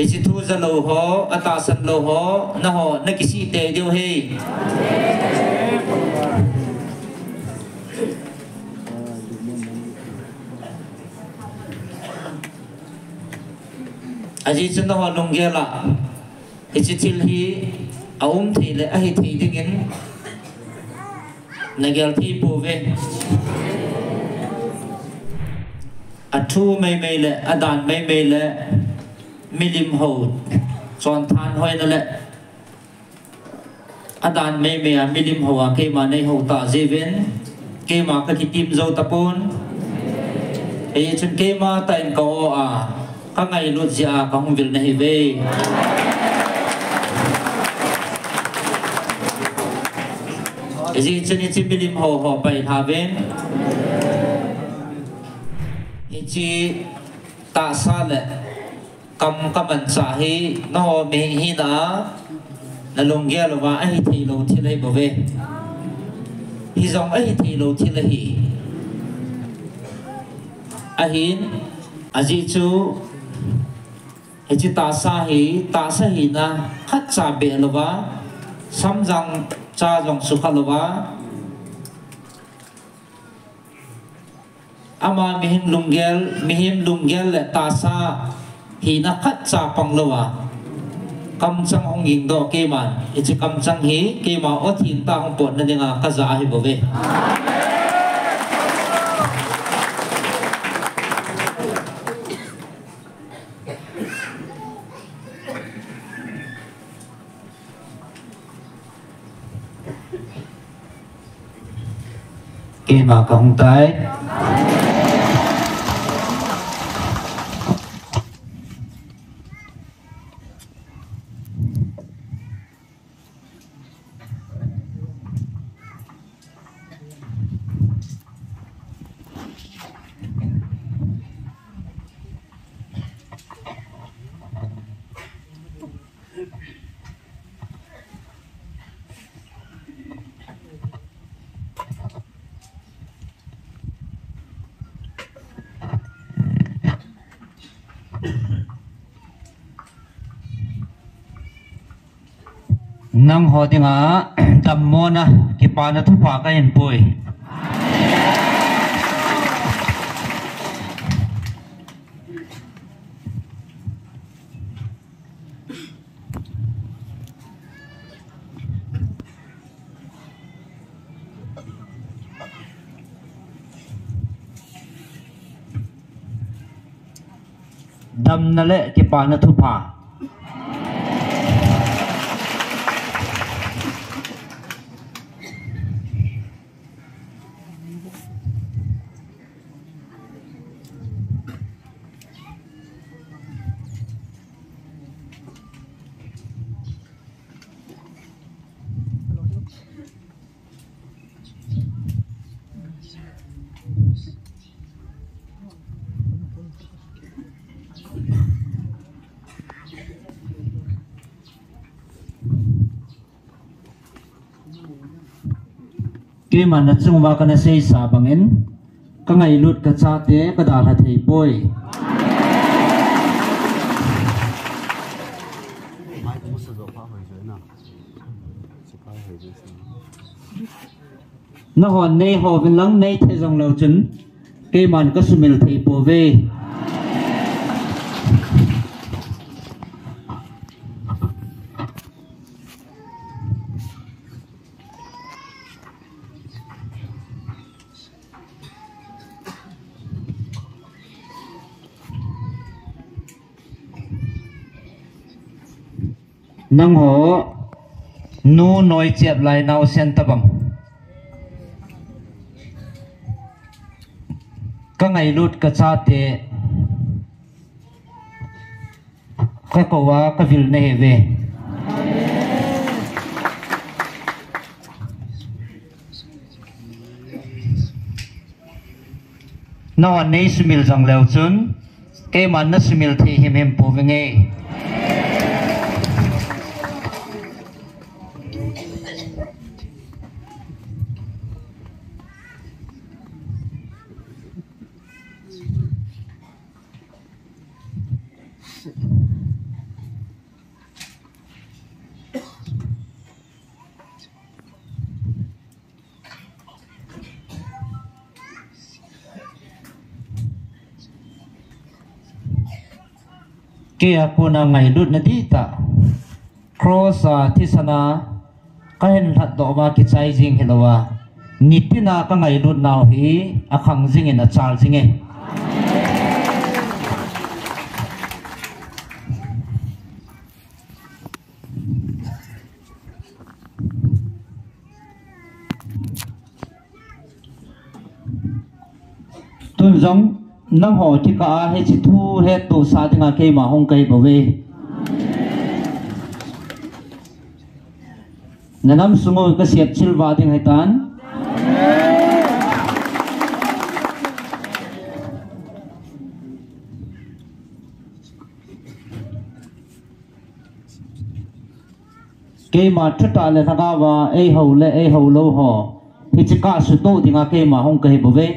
chỉ thu ra lô ho ata san lô ho na ho na kisi te điều he aji chân na ho nong ge la chỉ til hi thì le ai thì ding in na gel thi po ve thu mây lệ đàn mây lệ milim hậu tròn than hoài nó lệ đàn mây milim hậu cái mà này hậu tạ dễ vén cái mà cái tim dâu tapon ấy chân cái mà tại cầu các ngày luôn gì các công việc này về cái gì chân cái milim hậu họ phải thà vén chỉ ta sa lệ cầm mình sa hi nó mình hi đã là lồng ghe là và ai thì lâu thì lấy bảo vệ hi dòng ai thì lâu thì lấy hi ahin aji chu chỉ ta sa hi na khát sa bể là và sam răng cha dòng sukha là và ama mihim lunggel le tasa hina khat cha panglawa kam chang hong ging do ke man ichi kam chang hi ke ma o thin ta hong pot na denga ka za hi bove ke ma ka hong tai nang ho dinga tammona ki pana thu pha ka en poi dam na le ki pana thu pha cái mà nó chung vào cái này xây xả bằng en các ngày lụt cái cha té cái đà là thầy bôi nó hòn này họ bên lắng này thấy dòng lầu trứng cái mà nó có sự mình thầy bồ về nang ho nu noi chep lai nau sen tabang ka ngai lut ka cha te ka ko wa ka vil ne ve no nei smil jang leu chun ke man na smil the him po ve nge kia puna ngai lut na di ta cross thisana kahen that do wa ki chai jing helowa nitina ka ngai lut naw hi akhang jing in a chal jing e tu giống nang ho thi ka he chi thu he tu sa dinga ke ma hong kai bove nanam sungo ka siap chil wa ding hai tan ke ma thata le thaga wa ei ho le ei ho lo ho hi chi ka su to dinga ke ma hong kai bove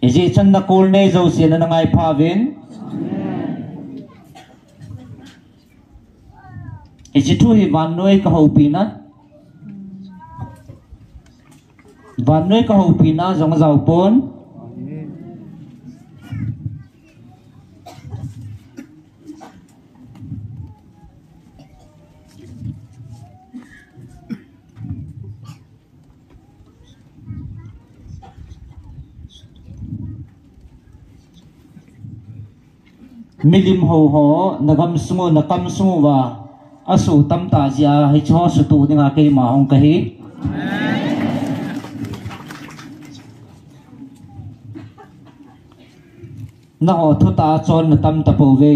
Iji chan na kul ne zo siya na ngay pavin. Iji tu hi van nuôi ka hau pina. Van nuôi ka hau pina zong zao pon. Milim ho ho nagam sungu nakam sungu wa asu tam ta jia hi cho su tu dinga ke ma hong ka hi na ho thu ta chon na tam ta po ve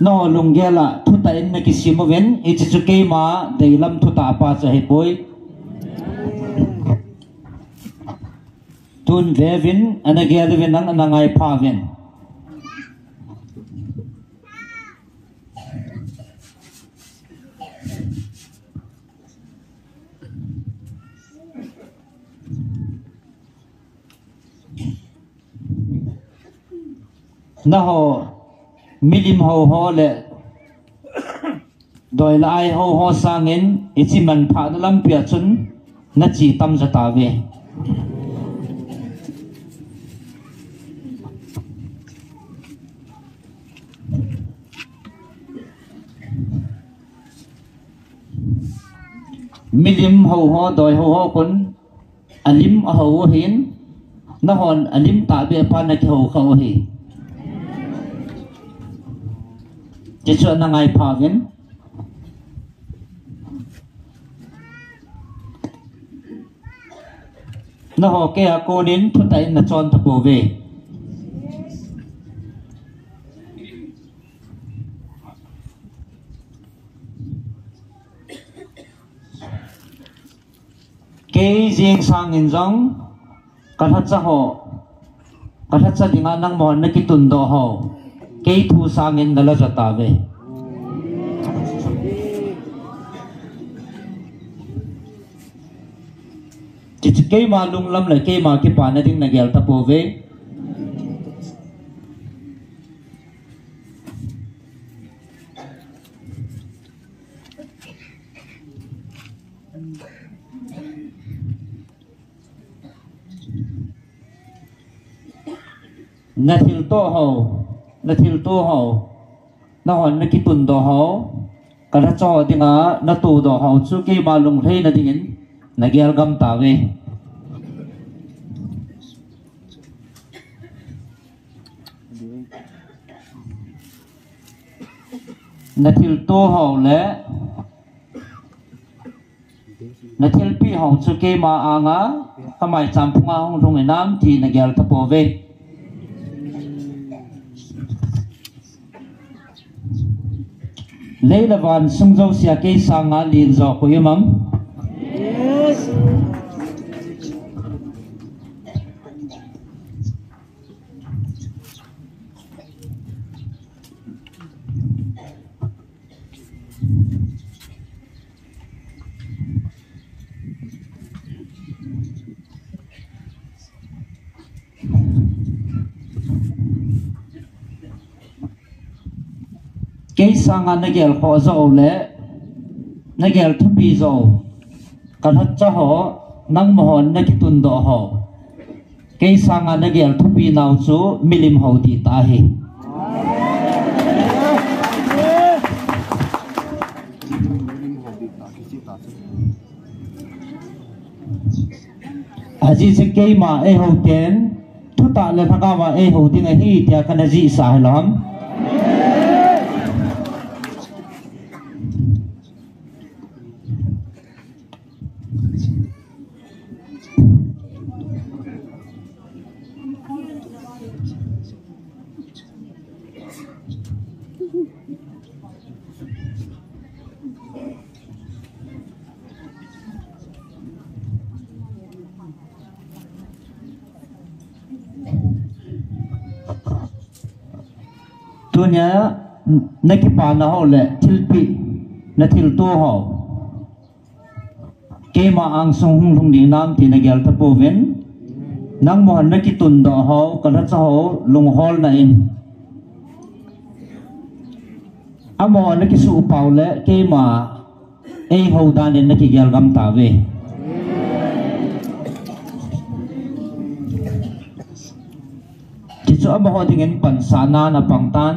no lunggela thu ta in na ki simu ven i chu ke ma deilam thu ta pa cha hi poi tun vevin anagel vin ang anangay pavin naho milim ho ho le doi lai ho ho sangin ichiman pha na lam pia chun na chi tam za ta ve milim ho ho doi ho ho kun alim a ho hin na hon alim ta be pa na ho kho hi che cho na ngai pa gen na ho ke a ko din thu tai na chon ta po ve cái riêng sang in giống cái thắt cha họ cái thắt cha tiếng Anh năng mòn nó cái tuần đó họ cái thu sang in đó là cho ta về chỉ cái mà lung lâm lại cái mà cái bản này tiếng này gel ta po về na thil to ho na hon na kitun do ho kada cho dinga na tu do ho chu ke malung thei na dingin na gel gam ta ve na thil to ho le na thil pi ho chu ke ma anga kamai champunga hong rong enam thi na gel ta po ve lấy là van sung dâu xia cây sang ngã liền dọ của yêu mắm cái sang anh này kiểu họ giàu lẽ nagel thupi zo kalhat cha ho nang mohon nakitun do ho ke sanga nagel thupi naw chu milim ho ti ta hi haji se ke ma e ho ten thu ta le thaka wa e ho ding hi tia kana ji sa lam tunya nakipa na ho le thilpi na thil to ho ke ma ang sung hung lung ding nam ti na gyal ta poven nang mo han nakitun do ho kala cha ho lung hol na in amo nakisu upaw le ke ma e ho dan in nakigyal gam ta ve so amo ho dingin pansana na pangtan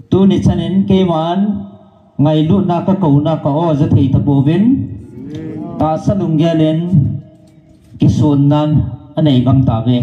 tu ni chanin ke man ngai lu na ka ko na ka o za thei ta bovin ta salung gelen kisun nan anei gam ta ve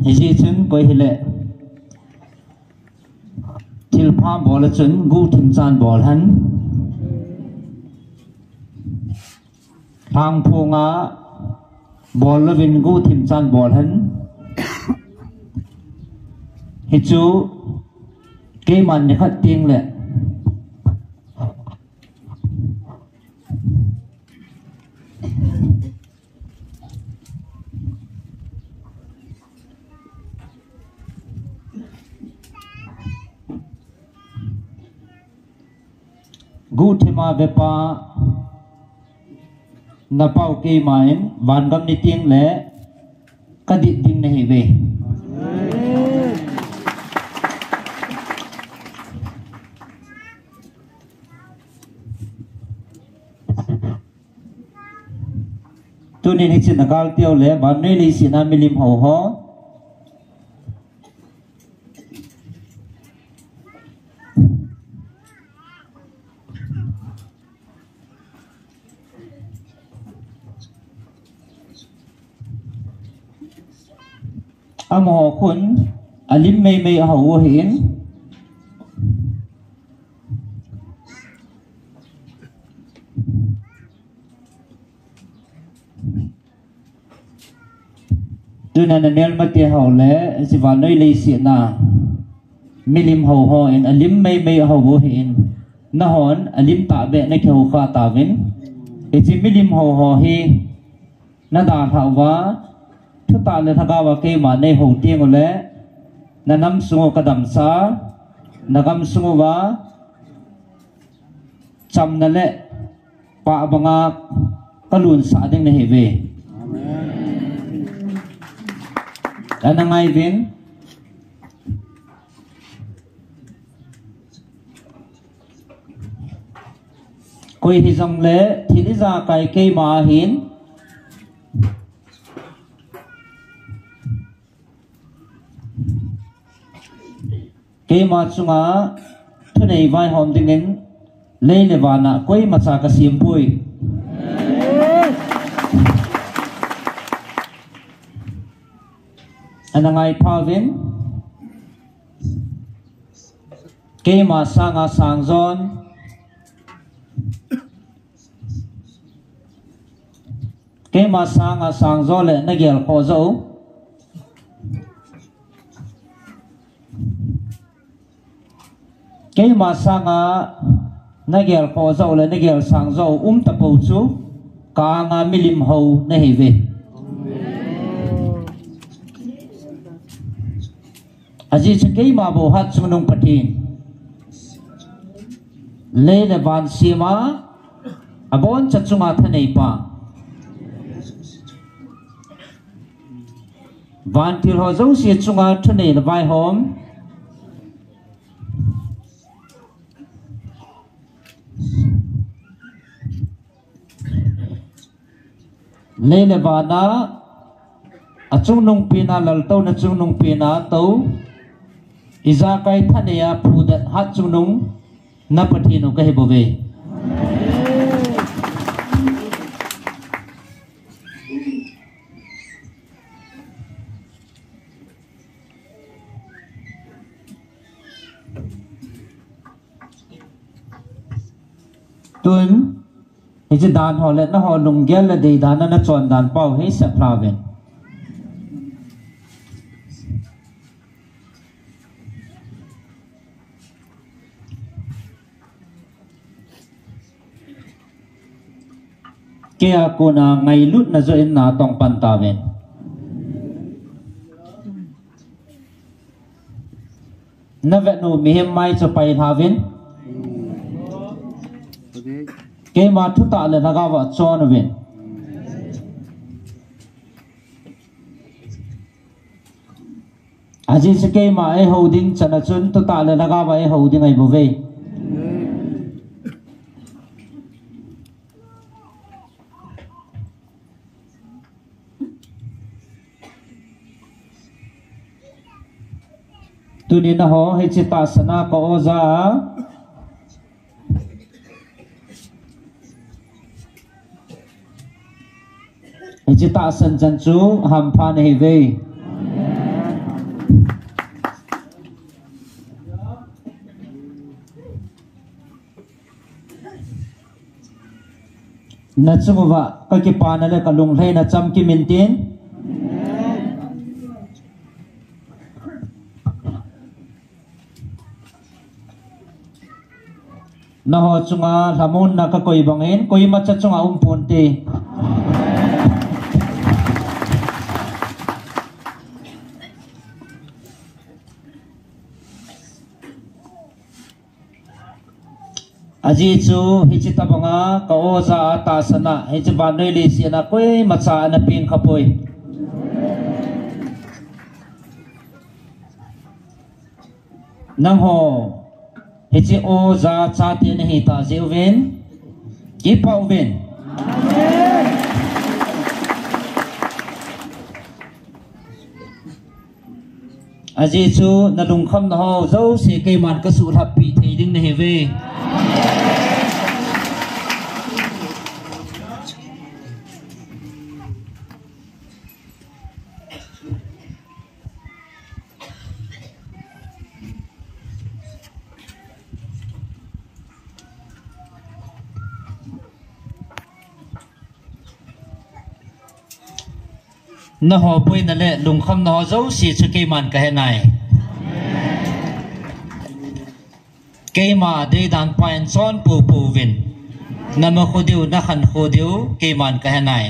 hi chun koi hile thil pha bol chun gu thim chan bol han phang phonga bol lovin gu thim chan bol han hi chu ke man ni khat ting le gu thima vepa na pau ke main van gam ni ting le kadit ding nahi ve tu ni hi chin nagal tiaw le van nei li sina milim ho ho amo khun alim mei mei ho hin tu na nel ma te ho le si va noi le si na milim ho ho en alim mei mei ho hin na hon alim ta be na kheu kha ta vin e chi milim ho ho hi na da tha wa thứ ta le thaka wa ke ma nei ho tieng ole na nam sungo kadam sa na gam sungo wa cham na le pa banga kalun sa ding ne heve amen ana ngai vin koi hi jong le thili za kai ke ma hin ke ma chunga thunei vai hom dingin leile wana koi macha ka sim pui anangai phavin ke ma sanga sangzon ke ma sanga sangzon le nagel khozo ke ma sanga nagel po zo le nagel sang zo tapo chu ka nga milim ho na hive aji chakei ma bo hat chunung patin le le ban sima abon chachunga thanei pa van til ho zo si chunga thanei le vai hom le le bana achung nung pina lal to na chung nung pina to iza kai thanea phudat hat chung nung na pathinu ka hebove tun Hiji dan ho let na ho lunggel la de dan na chon dan pau he sa praven ke aku na ngai lut na zo in na tong pantaven na vet no mi hem mai cho pai haven ke ma thu ta le lagawa chon ven aji se ke ma ai holding chana chun thu ta le lagawa ai holding ai bove tu ni na ho he chita sana ko oza Jita san janchu hampan heve na chumuwa ka ki panale ka lunglei na cham ki mintin na ho chunga lamun na ka koi bangin koi ma cha chunga punti aji chu hichi tabanga ka oza ta sana hichi banoi li siana koi macha na ping khapoi nang ho hichi oza cha te nahi ta jeuven ki pauven aji chu na lung kham na ho zo se kai man ka su thap pi thei ding na heve na ho pui na le lung kham na ho zo si chu ke man ka he nai ke ma de dan pain son pu pu vin na ma khodiu na khan khodiu ke man ka he nai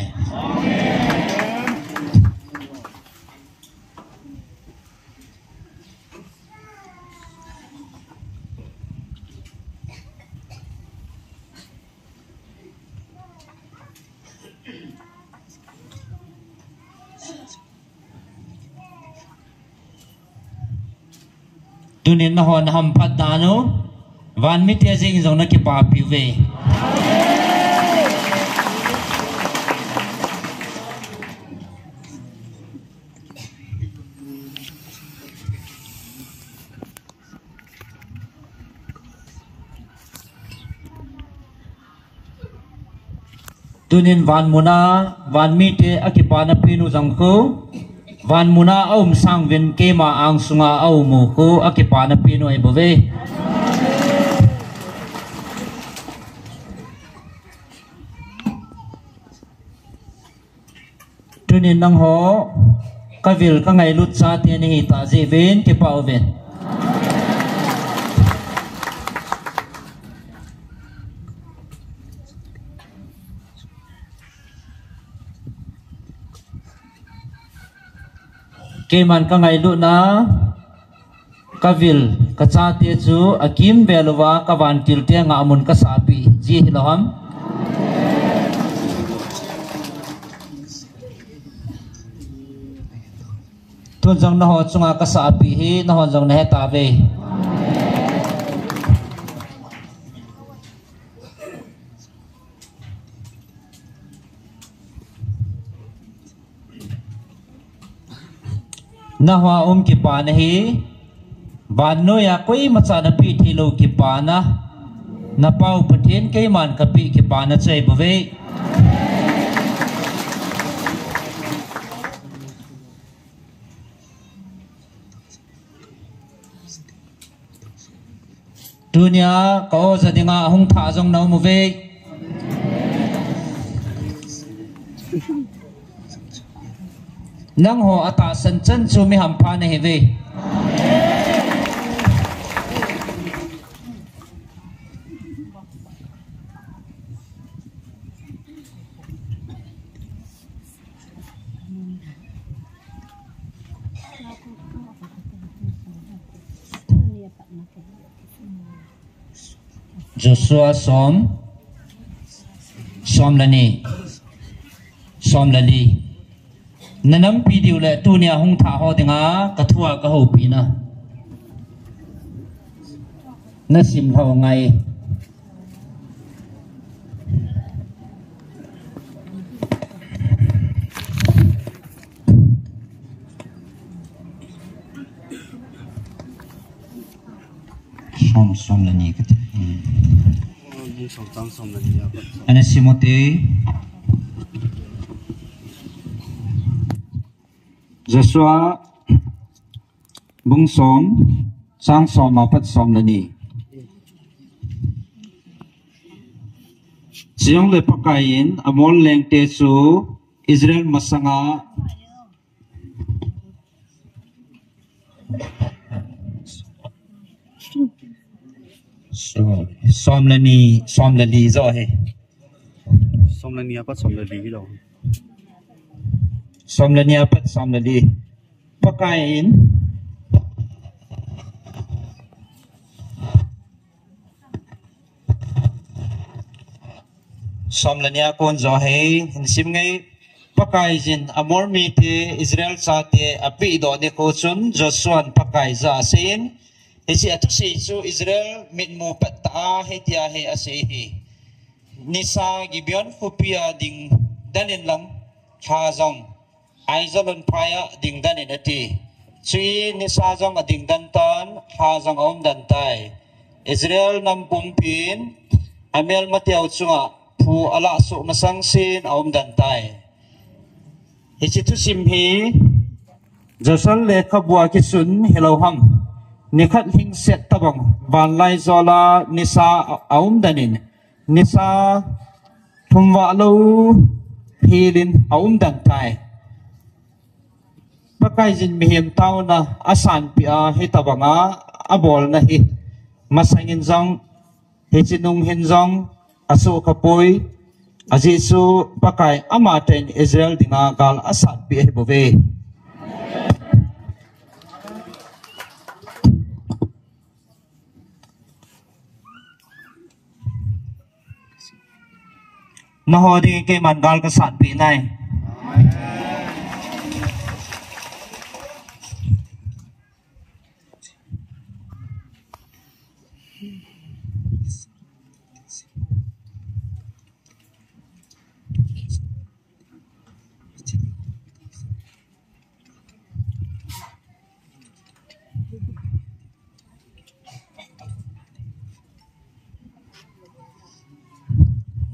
tunin na hon ham phat danu van mi te jing zong na ki pa pi ve tunin van muna van mi te akipa na pinu zong ko van muna om sang vin ke ma ang sunga au mu ko akipa na pinu ai bove tunin nang ho ka vil ka ngai lut cha te ni ta je ven ke pau ven ke man ka ngai lu na kavil ka cha te chu akim belwa ka van til te nga mun ka sapi ji hiloham tu jang na ho chunga ka sapi hi na ho jang na he ta ve na hoa ki pa na hi ban no ya koi macha na pi thilo ki pa na pau pathen ke man ka pi ki pa na chei bove dunia ko zadinga hung tha jong no mu ve nang ho ata san chan chu mi ham pha na he ve Joshua som lani nanam pi diu le tu nia hung tha ho dinga ka thua ka ho pi na sim ho ngai som lani ka ana simote Joshua bung som sang som ma pat som lani chiang le pakain amol leng te chu Israel masanga som lani zo he som lani apa som lani đâu som lani apa som lani pakain som lani kon zo he sim ngai pakai jin amor mi te Israel sa te api do ne ko chun Joshua pakai za sin isi atu si chu Israel mit mu patta he tia he ase he nisa gibion khupia ding danin lam kha jong ai zalon phaya ding danin ati chui nisa jong ading dan tan kha jong om dan tai Israel nam pumpin amel matiaw chunga phu ala su masang sin om dan tai isi tu sim hi Joshua le khabwa ki sun hello ham nikhat hing set tabang van lai zola nisa aum danin nisa thumwa lo hilin aum dan tai pakai jin mihem tau na asan pia he tabanga abol na hi masangin jong he chinung hin jong asu khapoi ajisu pakai amaten Israel dinga gal asat pi he bove Mahodi ke mangal ka sat pi nai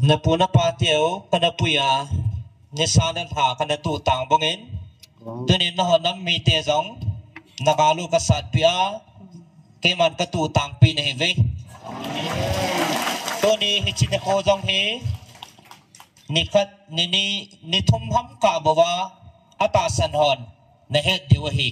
na puna patio kana puya ni sanan ha kana tu tang bongin tunin na honam mi te jong nagalu ka sat pia ke man ka tu tang pi ne ve to ni hichin ko jong he nikat ni thum ham ka bawa ata san hon na het diwa hi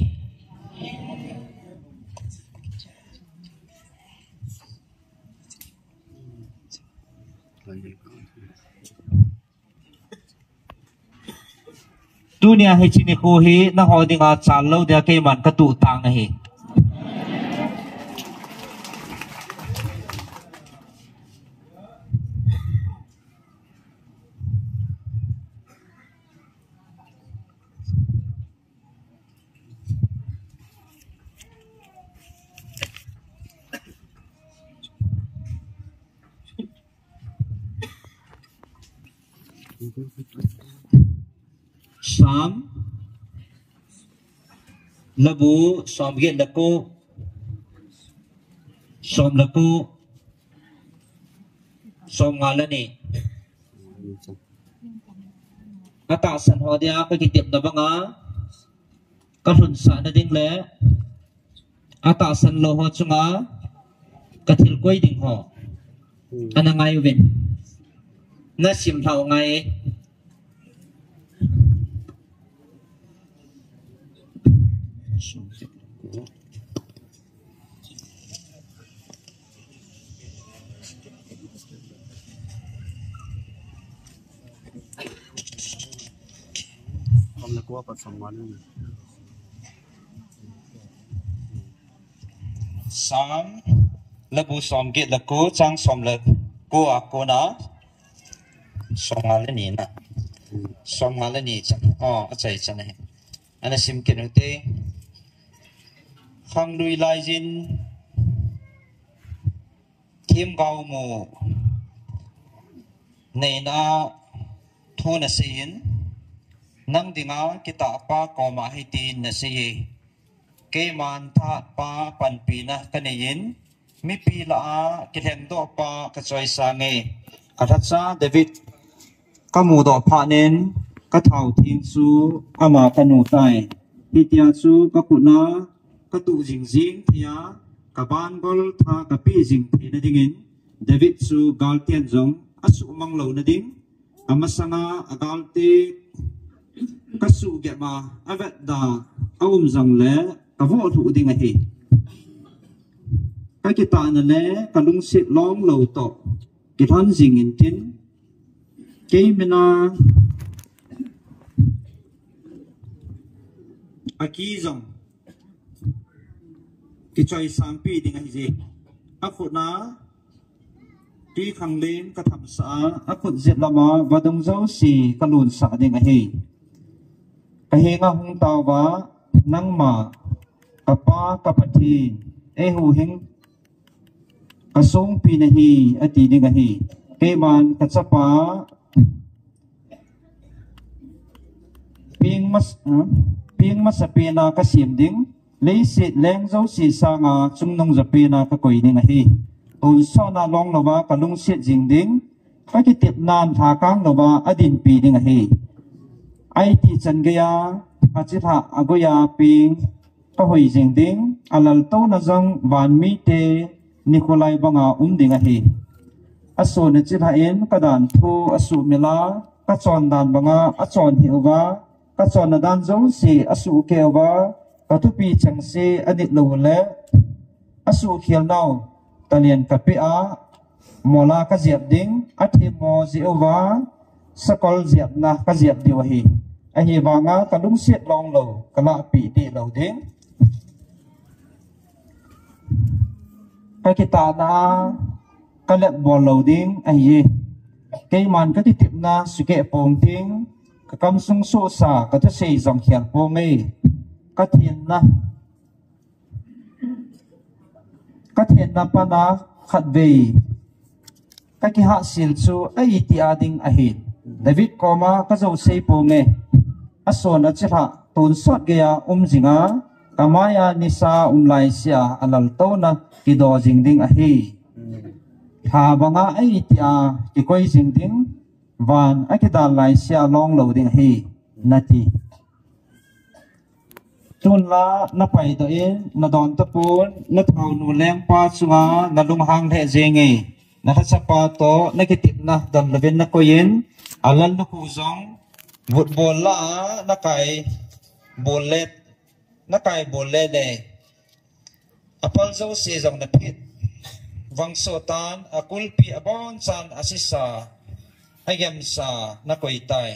dunia hi chini khu hi na ho dinga chal lo dia ke man ka tu tang hi Sam labu som gen dako som ngalani ata san ho dia ka kitip na banga ka hun sa na ding le ata san lo ho chunga ka thil koi ding ho ana ngai wen na sim thau ngai Không là qua bắt xong món nữa. Sam labu som get la ko chang som la ko a ko na som ala ni na som ala ni cha a chai cha ne ana sim ke no te khang lui lai jin kim gao mo nei na thu na sin nang dinga kita pa ko ma hi tin na si ke man tha pa pan pi na kanein mi pi la ki theng do pa ka choi sa nge ka that sa David ka mu do pha nen ka thau thin chu ama ka nu tai hi tia chu ka ku na ka tu jing jing thia ka ban gol tha ka pi jing thi na dingin David chu gal tian jong asu mang lo na ding amasanga agal te ka su ge ma avet da awum jang le ka vo thu ding a hi ka ki ta na le ka lung sit long lo to ki than jing in tin ke mena aki jong ki choi sang pi ding a hi ji a khu na ti khang len ka tham sa a khu zet lama vadong zo si ka lun sa ding a hi ka he nga hung taw ba nang ma kapa kapati e hu hing kasong pi na hi ati ding a hi ke man ka chapa ping mas pe na ka sim ding le sit leng zo si sa nga chung nong za pe na ka koi ding a hi un so na long lo ba ka lung sit jing ding ka ki tip nan tha kang lo ba adin pi ding a hi ai ti chan ge ya a chi tha agoya ping ka hoi jing ding alal to na jang van mi te Nikolai banga ding a hi aso na chi tha en ka dan thu asu mila ka chon dan banga a chon hi wa ka chon na dan zo si asu ke wa ka tu pi chang se anit lo le asu khial nau talian ka pi a mola ka ziap ding a thi mo zi wa sakol ziap na ka ziap di wa hi a hi wanga ka lung siat long lo ka la pi ti lo ding ka kita na ka le bol lo ding a hi ke man ka ti tip na su ke pong ting ka kam sung so sa ka ta sei jong khian po me ka thien na pa na khat ve ka ki ha sil chu ai ti ading a hi David koma ka zo sei po me ason a chha tun sot ge ya jinga kamaya nisa lai sia alal to na ki do jing ding a hi tha banga ai ti a ki koi jing ding van a ki da lai sia long lo ding hi nati chun la na pai to in na don ta pun na thau nu leng pa chunga na lung hang the jenge na kha pa to na ki tip na dan leven na koyin alal na hu zong vut bol la na kai bolet na kai bole de apal zo se jong na phit wang so tan akul pi abon chan asisa agam sa na koi tai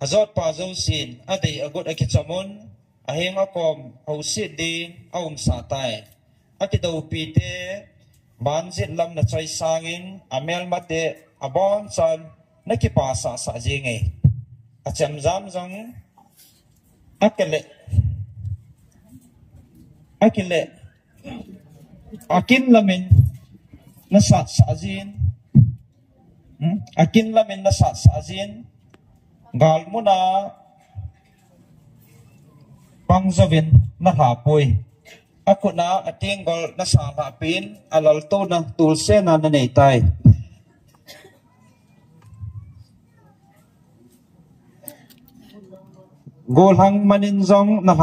azot pa zo sin adei agot akichamun aheng akom hausit din aum sa tai akido pite banjit lam na choi sangin amel mate abon chan nakipa sa sa jinge acham jam jong akele akin lamin na sat sa jin akin lamin na sat sa jin gal muna pangzavin na hapoi ako na ating gol na sa hapin alalto na tulse na nanaytay golhang maninjong na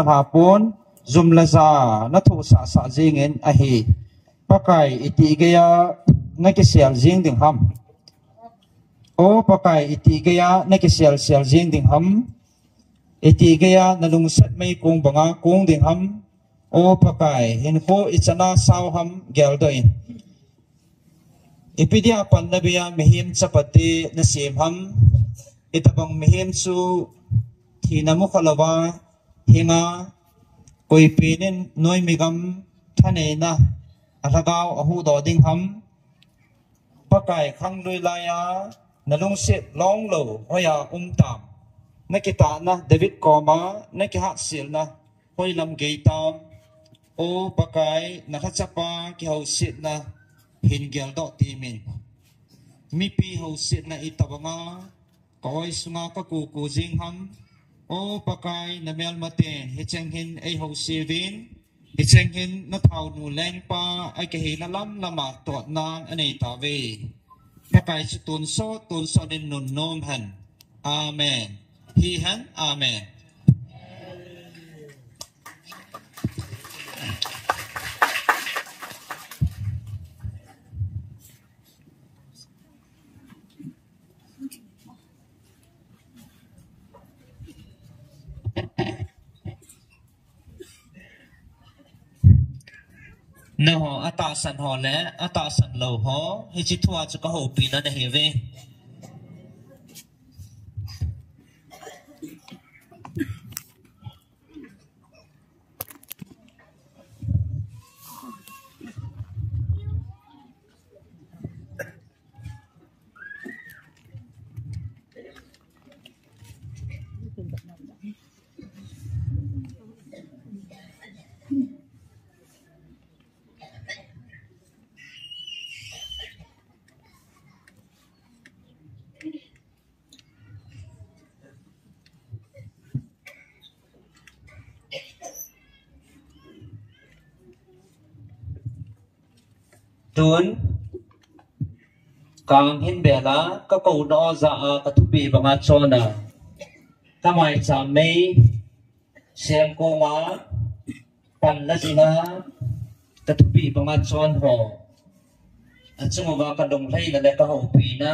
hapon zumlaza na thusa sa jingin ahi pakai iti gaya nakisial jing ding ham o pakai iti gaya nakisial jing ding ham iti gaya nalungsat may kung banga kung ding ham o pakai hinko ichana saw ham geldoin ipidia pan nabiya mihim chapati na sim ham itabang mihim su thinamu khalawa hinga koi pinin noi migam thane na alagaw ahu do ding ham pakai khang lui laya nalung sit long lo hoya tam nakita na David koma nakiha sil na hoi lam geitam o pakai nakachapa ki hausit na hingel do timin mi pi hausit na itabanga koi sunga ka ku jing ham o pakai na mel maten hichenghin ai hausivin hichenghin na thau nu leng pa ai ke hila lam lama to nan anei ta ve pakai chutun so din nun nom han amen hi han amen na ho atasan ho le atasan lo ho hi chi thua chu ka ho pi na na he ve tuan kang hin bela ka ko no za ka thupi banga chona tamai cha mei sem ko ma pan la singa ka thupi banga chon ho achunga ba ka dong lai la le ka ho pi na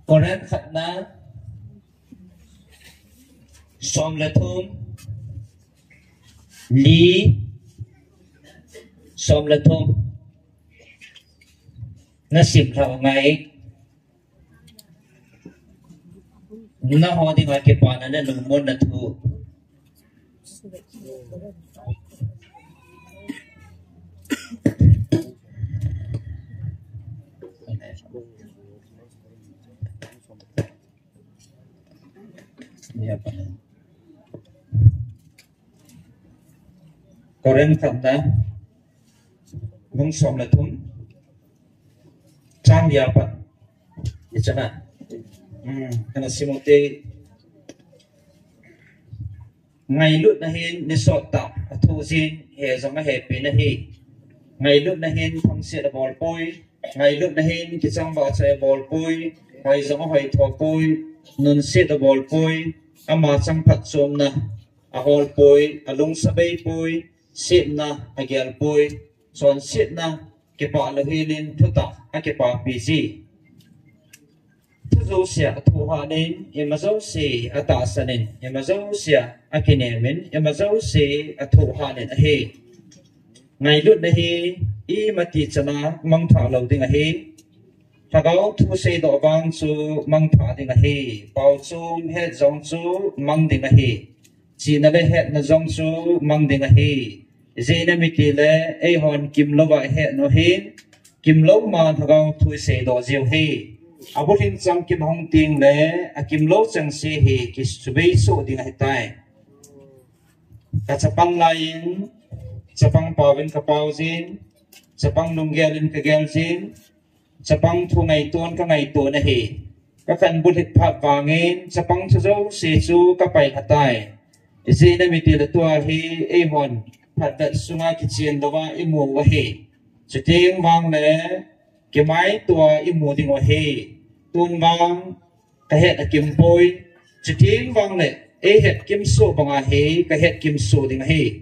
koren khat na som le thum li som la thum na sim thao ngai na ho di ngai ke pa na na lung mon na thu ya pa koren khat na nung som la thum trang dia pa ichana kana simote ngày lúc na hen ni so ta thu sin he zong he pe na he ngày lúc na hen phong se da bol poi ngày lúc na hen ki chang ba che bol poi hoi zong hoi tho poi nun se da bol poi ama chang phat som na a hol poi alung sa bei poi sit na agel poi son sit na ke pa la hilin thu ta ke pa busy thu sia thu ha nen emazo se ata sanen emazo sia akinemen emazo se athu ha nen he ngày lúc đấy ý mà chỉ cho nó mong thảo lâu tiếng hi thà gấu thu xây độ vang chú mong thảo tiếng hi bảo chú hết giống chú mong tiếng hi chỉ là để hết nó giống chú mong tiếng hi dễ nên mình kể là ai hòn kim lâu vậy hết nó hi kim lâu mà thà gấu thu xây độ diệu hi à bố hình trong kim hồng tiếng là kim lâu chẳng xây hi cái số bấy số tiếng hi tai cả chấp bằng lại Sapang pawin kapaw zin, sapang nunggelin kagel zin, sapang thungai tuan kangai tuan na hi. Kakan bulit pat vangin, sapang suzo sesu kapay hatay. Isi na mitila tua hi ehon, patat sunga kitsin dawa imu wahi. Suting vang le, kimay tua imu ding wahi. Tun vang, kahet na kimpoy. Suting vang le, ehet kimso banga hi, kahet kimso ding hi.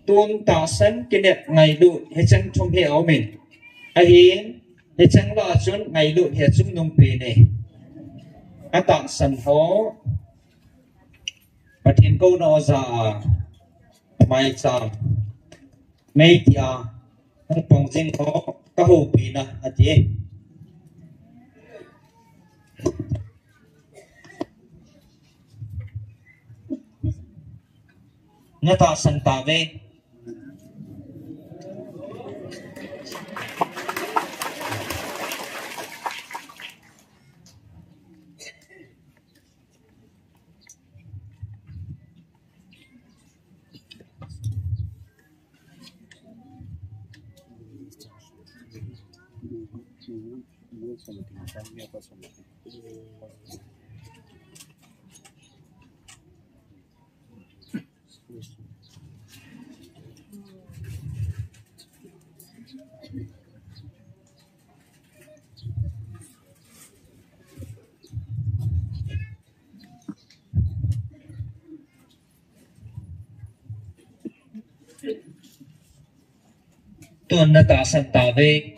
Tuôn ta sân cái đẹp ngày lụt hay chăng trong hiểu mình ai hay chăng lo chốn ngày lụt hay chúng nông bì này à tặng sân hố và thiên câu nó ra mai chạm mấy tia không bằng riêng có các hồ bì nè à chị nhớ ta sân ta về tuần là ta sân ta về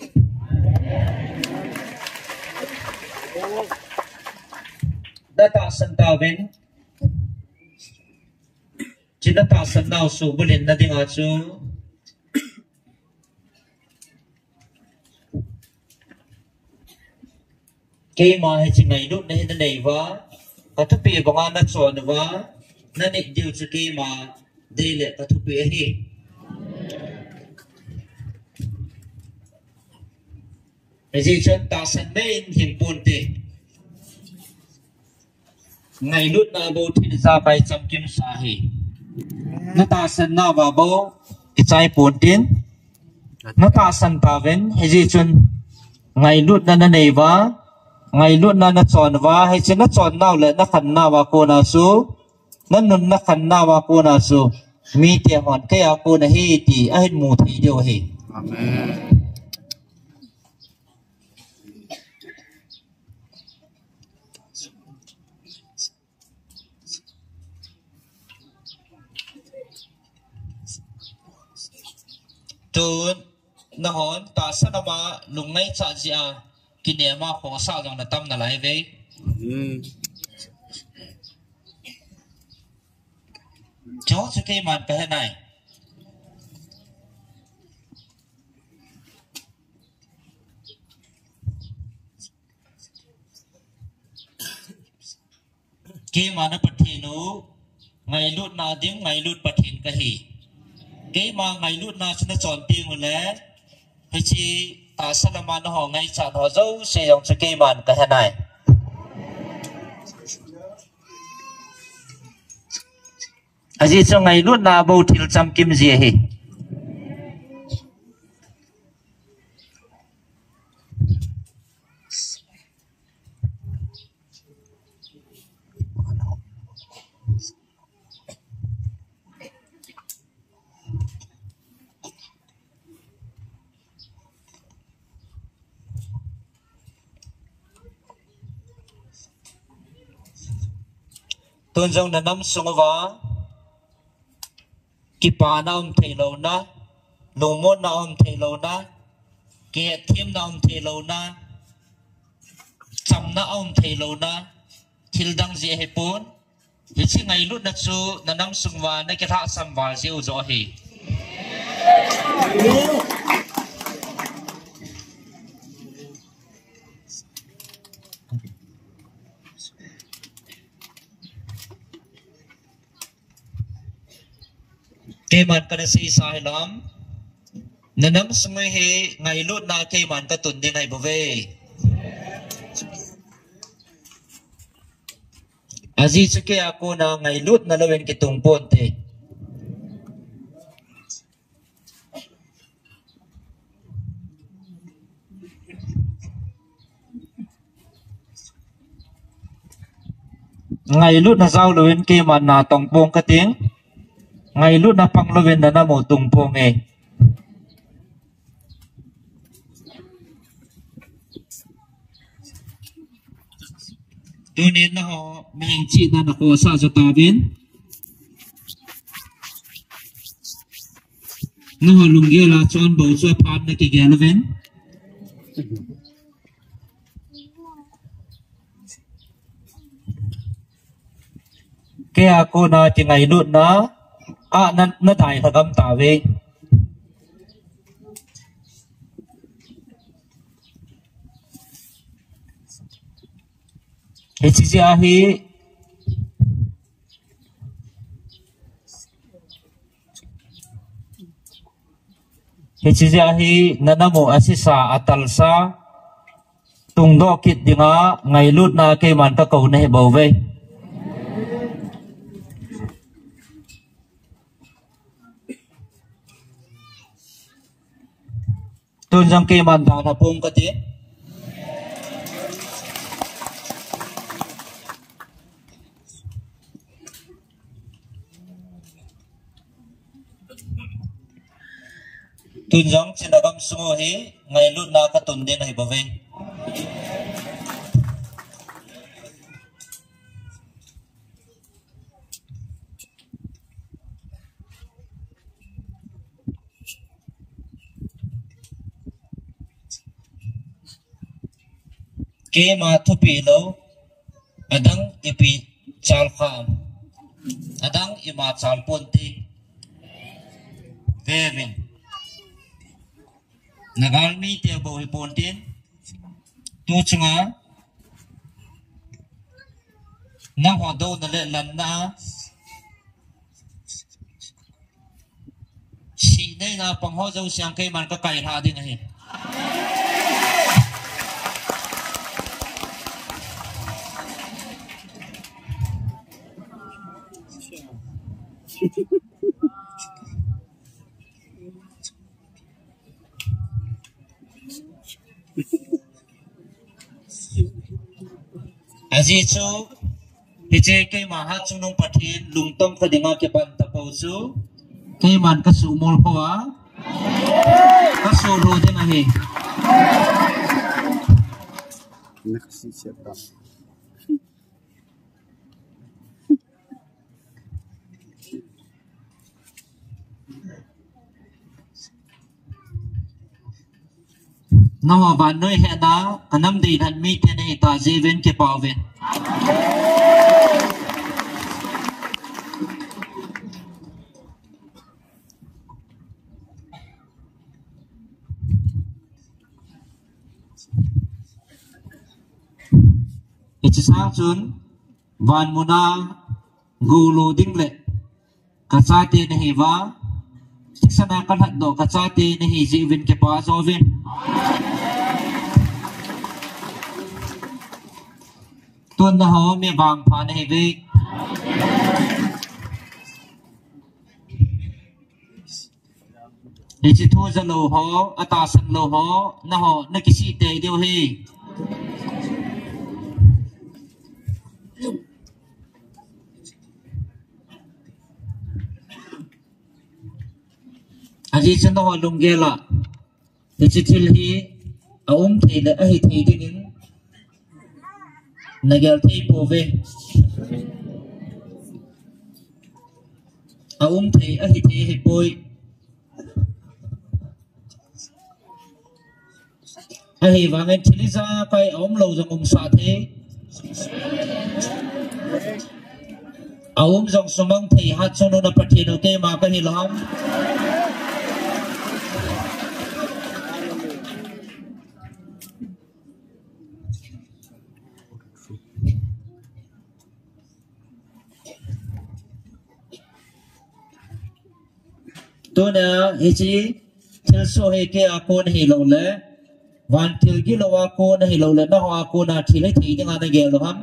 đã ta sân ta về chỉ là ta sân nào số bữa lên là tiếng Anh chú cái mà hay chỉ ngày lúc này này vá có thứ bị bằng anh đã chọn vá nên định điều cho cái mà đây là có thứ bị ấy gì chân ta sân bên hiện buồn tệ ngày lúc nào bố thì ra bay trong kim sa hỉ nó ta sân nào vào bố cái trái buồn tiến nó ta sân ta bên hay gì chân ngày lúc nào nó này vá ngày lúc nào nó chọn vá hay chân nó chọn nào lại nó khẩn nào vào cô nào số nó nôn nó khẩn nào vào cô nào số mi tiền hoàn cái áo cô này hi thì ai mù thấy điều hi Amen. tuần nó hòn ta sát mà lùng ngay chả gì à kinh nghiệm mà khó sao rằng là tâm là lại về cháu sẽ cái màn cái này khi mà nó bật thì nó ngày lút nào tiếng ngày lút bật hiện cái gì cái mà ngày lúc nào chúng ta chọn tiền rồi lẽ thì chỉ ta sẽ làm ăn họ ngay chọn họ dâu sẽ dùng cho cái màn cái này à gì cho ngày lúc nào bầu thì trăm kim gì hỉ tuần dòng là năm sung vá kipa na thầy lâu na lùng môn na thầy lâu na kẹt thêm na thầy lâu na chăm na thầy lâu na thil đăng gì hay bốn vì chỉ ngày lúc na chú na năm sung vá na cái thạ sam vá diêu rõ hỉ Cái man cái si sai lắm nên nắm sung he ngày lúc na cái man cái tuần đi này bảo vệ aji suke ako na ngày lúc na lawin kitong ponte ngày lúc na giao lawin cái man na tong pong cái tiếng ngày lúc na pang lawin na mo tung pong cho nên là họ mình chỉ là có sao cho ta biết nó họ lùng kia là chọn bầu cho pan này cái kia là bên cái cô na chỉ ngày luôn nó nó thay thật âm tả về He chizi ahi nanamo asisa atalsa tungdo kit dinga ngày lut na ke man ka kau ne bau ve tun jang ke man da na pung ka ti tun jong chinagam sungo hi ngày lut na ka tun din hi bave ke ma thupi lo adang ipi chal kham adang ima chal ponti vevin nagalmi te bo hi pontin tu chunga na ho do na le lan na si nei na pang ho zo siang kai man ka kai tha ding hi aji chu hije kai ma ha chung nong pathin lungtom ka dinga ke pan ta pau chu kai man ka su mol phawa ka so ro de na he Nasi siapa? Nawa van noi he na kanam de han mi te nei ta jeven ke pawen It's sang chun van muna gulu ding le kachate ne hiwa sana kan hat do kachate ne hi jeven ke pa zoven tuần na ho me bang pha ne ve ni chi thu za lo ho ata san lo ho na ho na ki si te deu he aji chen ho lung ge la ni chi thil hi a thei le a hi thei ding nagal thei po ve a thei a hi thei he poi a hi wangen thili za kai lo jong sa the a jong sumang thei hat chono na pathi no ke ma ka hi lam tôi nè hichi thil so he ke akon hi lo le van thil gi lo akon hi lo le na ho akon na thil thi ni nga na ge lo ham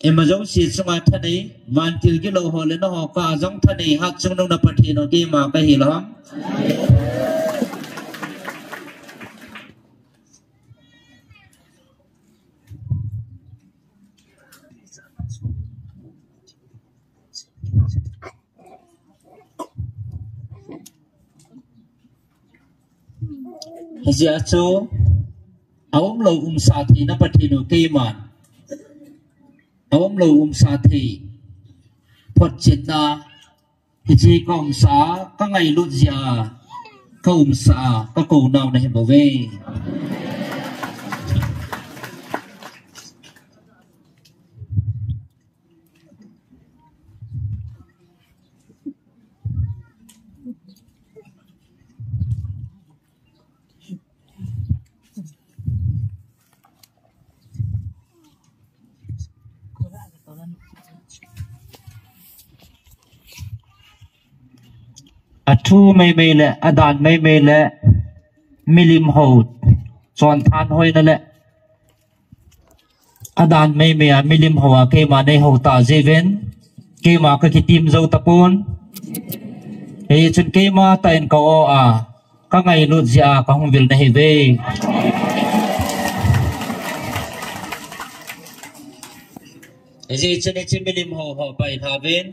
em mà giống xịt xong thân ấy van thil gi lo ho le na ho ka giống thân ấy hak chung nong na pathi no ki ma ka hi lo ham Hãy cho ông lâu sa thì nó bắt đầu cây mà ông lâu sa thì phát triển na thì chỉ có sa các ngày lúc giờ các sa các cầu nào này bảo vệ thu mây mây lệ đàn mây mây lệ milim hột tròn than hôi nè lệ đàn mây mây milim hột cái mà đây hột ta dễ ven cái mà cái tim dâu tapon thì chuyện cái mà tên cậu các ngày luôn gì các không việc này về thì chuyện này chuyện milim hột họ phải thà ven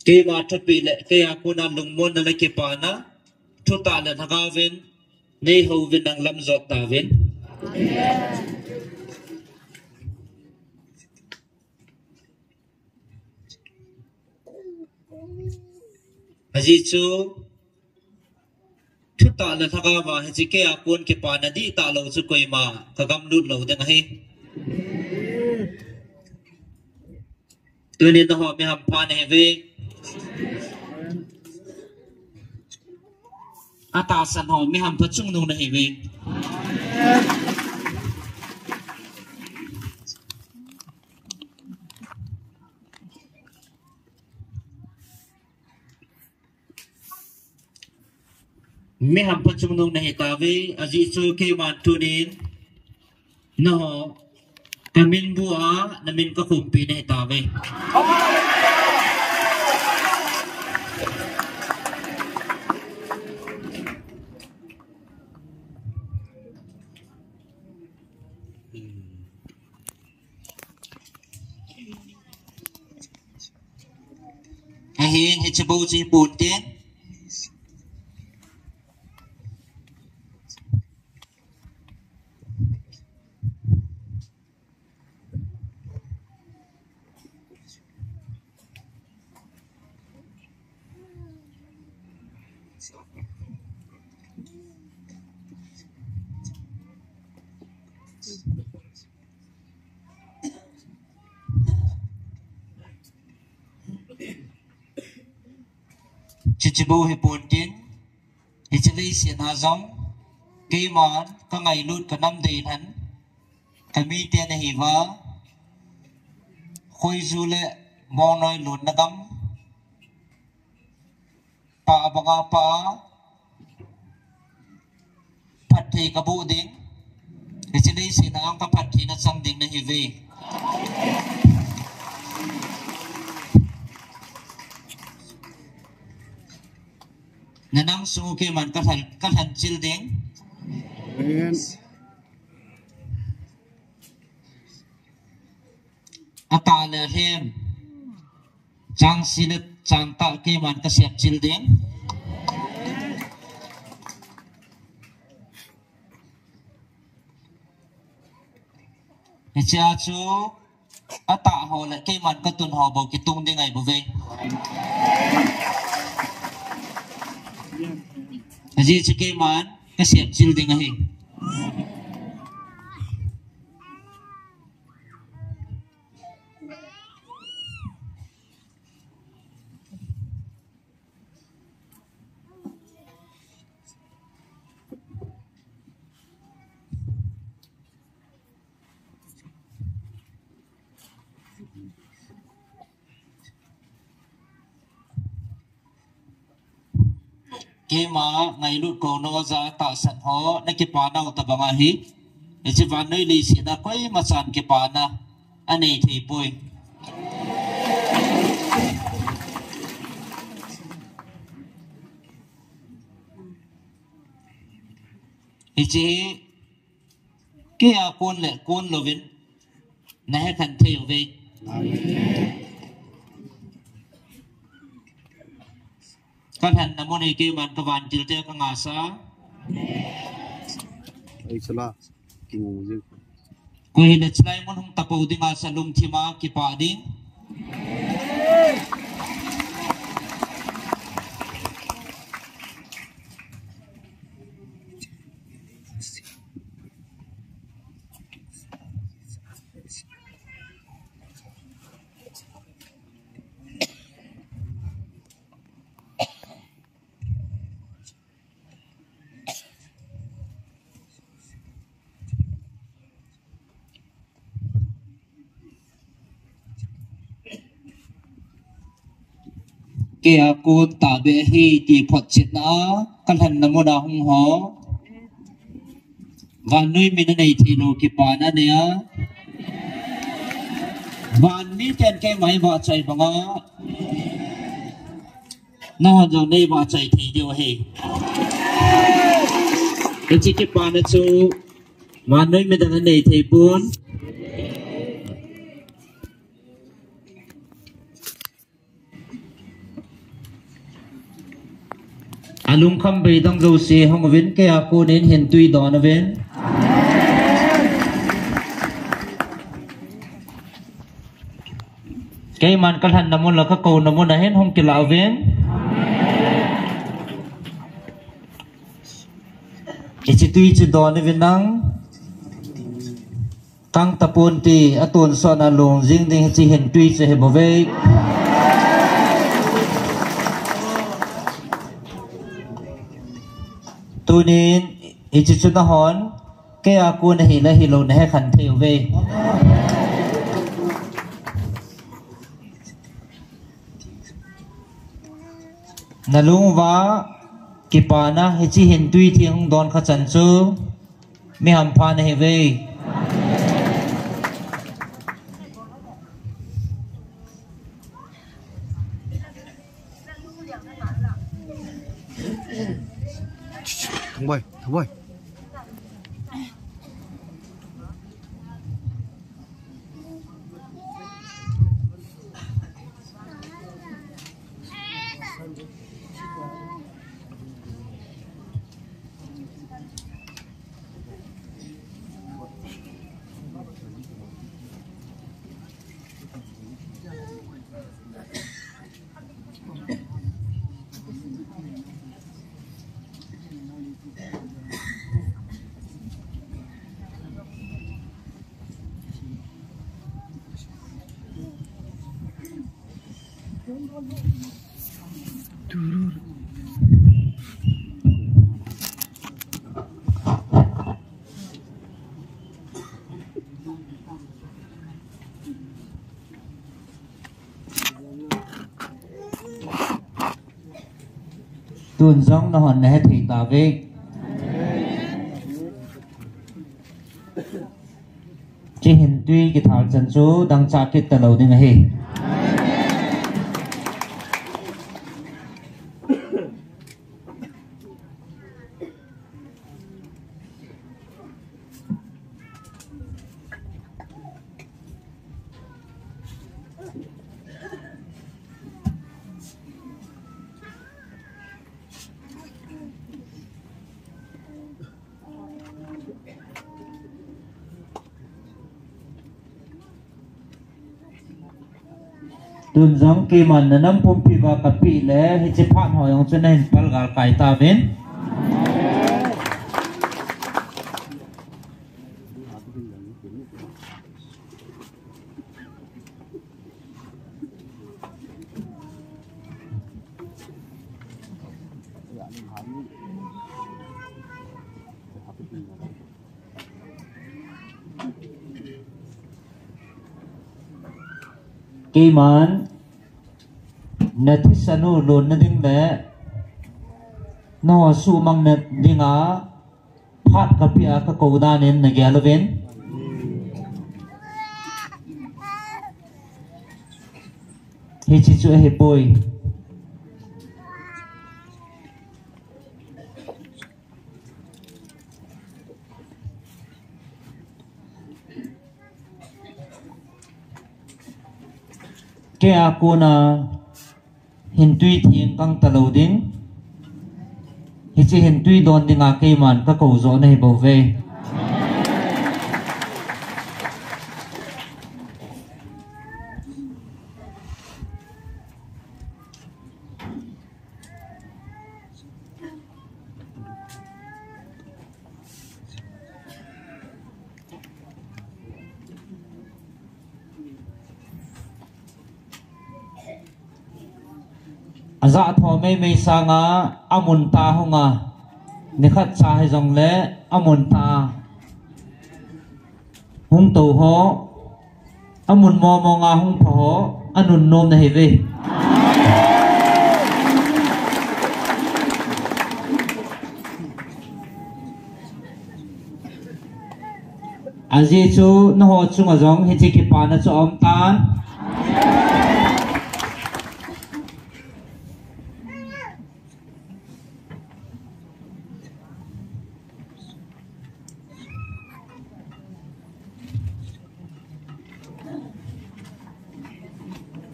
cái mà thật bị lệ cái aku nam lùng môn là cái pana thu ta là thằng cao viên nay hầu viên đang lâm giọt ta viên gì chú thu ta là thằng cao mà chỉ cái aku cái pana đi ta lâu chú coi mà thằng gam nút lâu đang hay tôi nên họ mới ham pan này về atasan ho mi ham phachung nu na hiwe mi ham phachung nu na hitawe aji chu ke man tu din no kamin bua namin ka kumpi na hitawe hiền hết cho bố chỉ buồn tiếng chỉ bố hay buồn tiếng thì chỉ lấy xiên hà giống cây món có ngày luôn có năm đầy hắn cái mi tiền này vợ khôi du lệ mò nói luôn nó đâm pa bằng pa phát thì cả bộ tiếng thì chỉ lấy xiên hà cái phát thì nó sang tiếng này về nanang sungu ke man kathan chil ding ata le hem chang silet chang ta ke man ka siap chil ding cha chu ata ho le ke man ka tun ho bo ki tung ding ai bo ve gì chứ cái món cái xếp chịu tiếng ấy cái mà ngày lúc cô nó ra tạ sẵn họ nó cái bà nào ta bằng ai hết chỉ vào nơi lì xì na quay mà sẵn cái bà na anh ấy thì bôi chỉ cái con lệ con lo vin nãy khăn theo về các thành nam mô ni kêu man kawan chil te ka ngasa Ay sala kinguzik. ko hilat slay mon hung tapaw di ngasa lum thima ki pa ding kia cô ta be hi ti phot chit na kan han namo na hung ho van nui min nei thi lo ki pa na ne a van mi ten ke mai ba chai banga no jo nei ba chai thi dio he ke chi ki pa na chu van nui min na nei thi pun alung kham be dang zo se hong ven ke a ko nen hen tui don ven cái man kan han namon la ka ko namon na hen hong ki lao ven ke chi tui chi don ven nang tang tapon ti atun son along jing ding chi hen tui che he bo ve tu nên ít chút nó hòn cái aku này là hi lâu này khẩn theo về nalung va kipana hi chi hin tui thi hong don kha chan chu mi ham pha này về Thằng Boy. tuần giống nó hòn này thì tao về chỉ hiện tuy cái thảo chân số đang trả kết tờ lâu đi ngay tuần giống kia mà nó nắm phun phi và cắt phi lẽ hay chế phát hỏi ông cho nên phải gạt cài ta bên kỳ màn nè thích sanu luôn nè đinh lẽ nó su mang nè đi ngã phát cái bia cái cầu đa nên này ghé lên hi chi chu hi boy cái aku na hin tui thiêng căng ta lâu đinh hi chi hin tui don đi ngã cây màn các cầu gió này bảo vệ dạ thọ mây sang á amun ta hông à ni khát cha hay dòng lẽ amun ta hung tàu ho amun mò ngà hung phò ho anun nom này về aji chu nó ho chung à dòng hi chi ki pa na chu om tan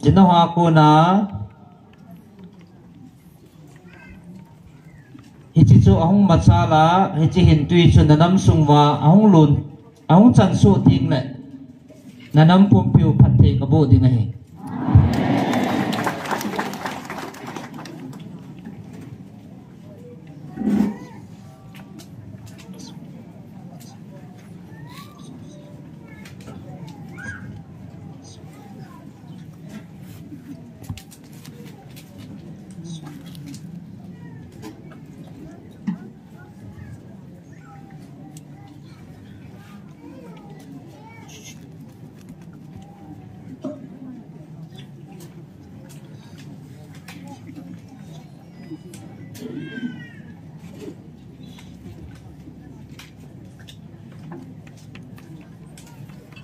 chính nó hoa cô na hi chi chu ahong macha la hi chi hin tui chu na nam sung wa ahong lun ahong chan su ting le na nam pum piu phat the ka bo ding hi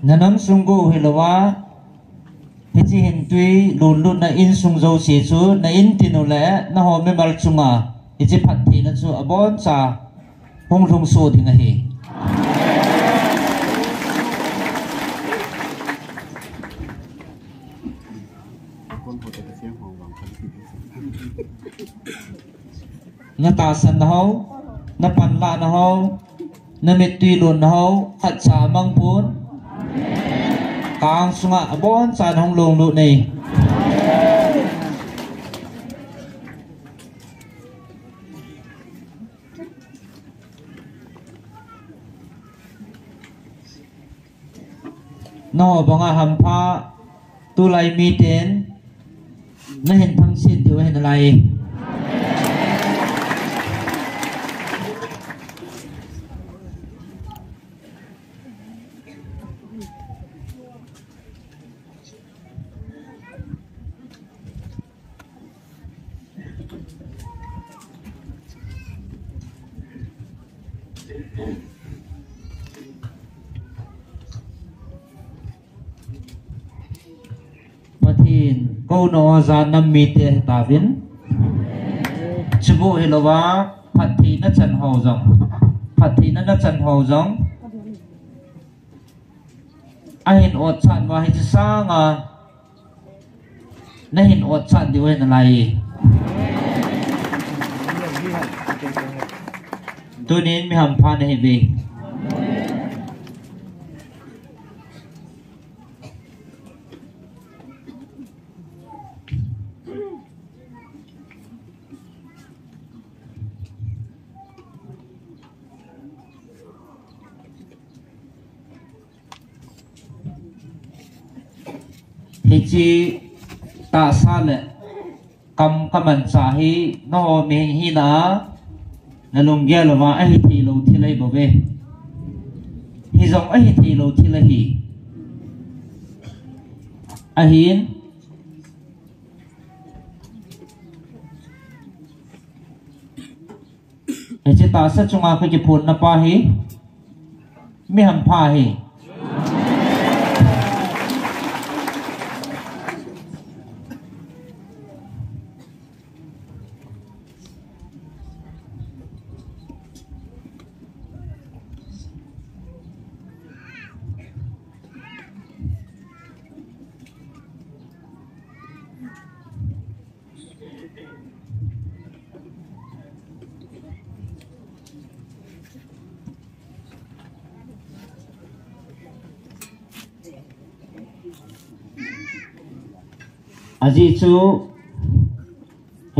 nanam sunggu hilawa hichi hin tui lun na in sung zo si chu na in tinu le na ho me mal chunga hichi phat thi na chu abon cha hong thung su ding hi na ta san na ho na pan la na ho na met tui lun na ho khat cha mang pun càng sunga abon san hong long lu này no banga hampa tu lai mi ten na hen thang sin tu hen lai câu nó ra năm mi tiền ta viên chú bộ hilawa phát thị nó chân hậu giống phát thị nó chân hậu giống ai hiện ột chặn và hình sang à nó hiện ột chặn điều này là tôi nên mới hầm phan này về hichi ta sa le kam kaman sa hi no me hi na lung ge lo wa ai thi lo thi lai bo ve hi zong ai thi lo thi lai hi a hin chỉ ta sẽ chung cái chỉ phun napa hi mi ham pha hi aji chu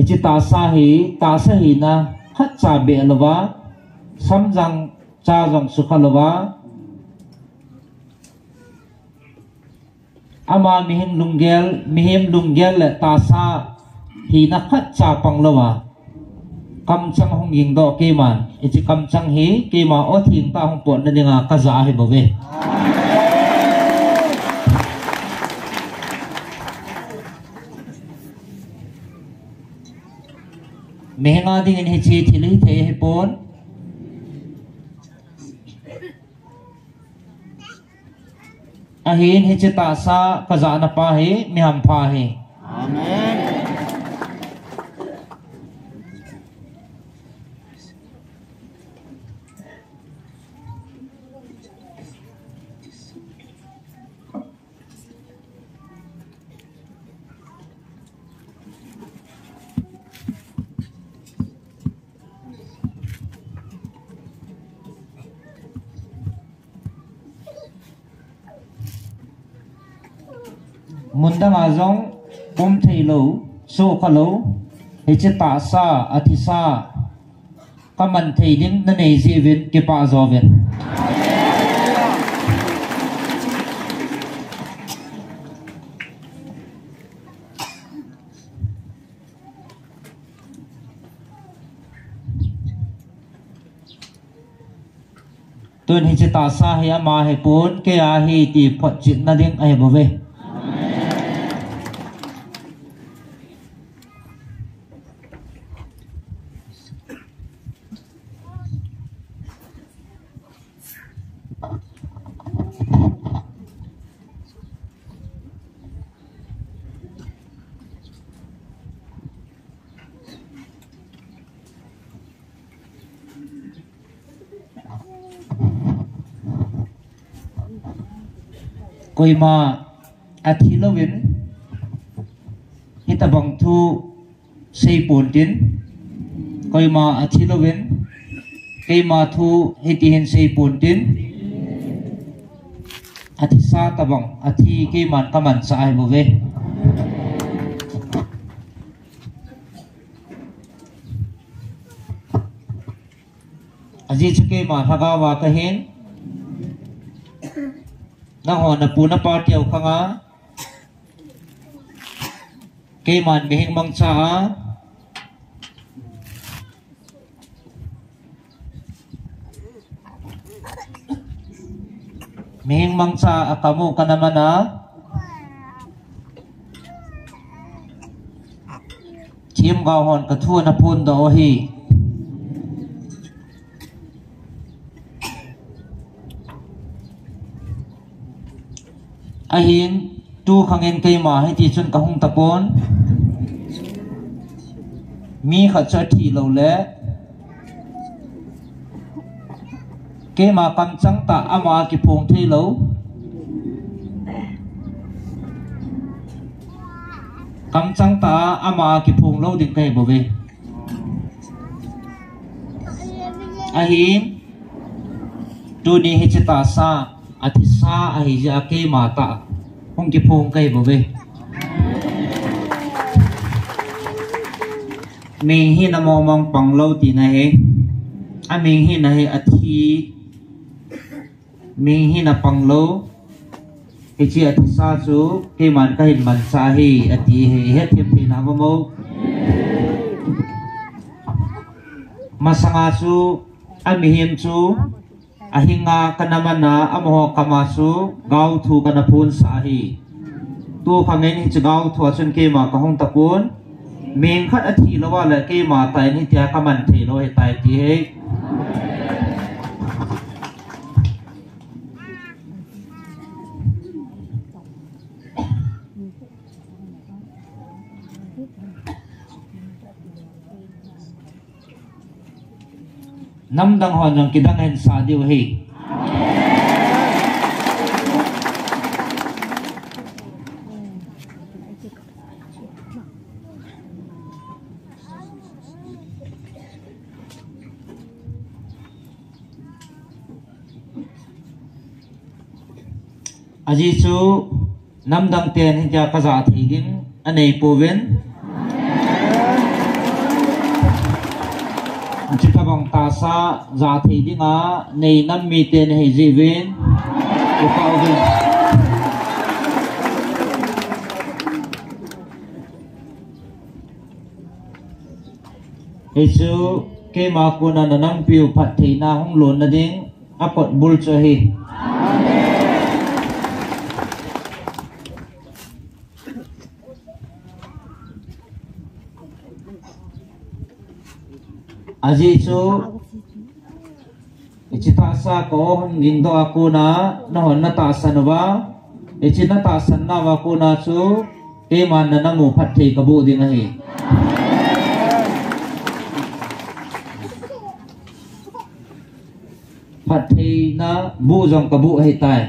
chỉ ta sa hi na khát cha be lova samjang cha jong sukha lova ama mihim lunggel le ta sa hi na khát cha pang lova kam chang hong ying do ke man chỉ kam chang hi ke ma o thin ta hong pon na nga ka za hi bove mehenga ding in hichi thili the he pon ahin hichi ta sa kaza na pa he mi ham pha he amen mundang azong pum thelo so khalo hichi ta sa athisa kaman theiding na nei jivin ke pa zoven tun hichi ta sa he ma he pun ke a hi ti phot chin na ding ai bove koi ma athi lovin hita bang thu sei pon tin koi ma athi lovin kei ma thu hiti hen sei pon tin athi sa tabang athi ke man kaman sa ai bove aji chuke ma haga wa ka hen na ho na pu na pa tiao khanga ke man mehing mang cha mehing mang cha akamu kanamana chim ga hon ka thu na pun do hi ahin tu khangen kai ma hai ti chun ka hung tapon mi kha cha thi lo le ke ma kam chang ta ama ki phong thi lo kam chang ta ama ki phong lo ding kai bo ve ahin tu ni hi chita sa athisa ahi ja ke ma ta hong ki phong kai bo ve mình hi na mo mong pang lo ti na he a mình hi na he athi mình hi na pang lo ke chi athisa chu ke man ka hin man sa hi ati he he thiam thi na mo masanga chu a mi him chu ahinga kanamana amo kamasu gau thu kanapun sa hi tu khangen hi chu gau thu chun ke ma ka hong tapun mình khát athi lo wa la ke ma tai ni tia kaman the lo he tai ti he nam dang hon jong kidang hen sa diu hi aji chu nam dang ten hi ja ka za thi ding anei poven chỉ các bạn ta sa giá thì đi ngã này năm mi tiền hay gì bên của cao bên hết số cái mà cô na năm piu phát thì na không luôn là đến áp quận bul cho hi aji chu ichita sa ko hon ging do aku na hon na ta san wa ichina ta san na wa ku na chu ke man na ngu phat thei ka bu ding hi phat thei na bu jong ka bu hai tai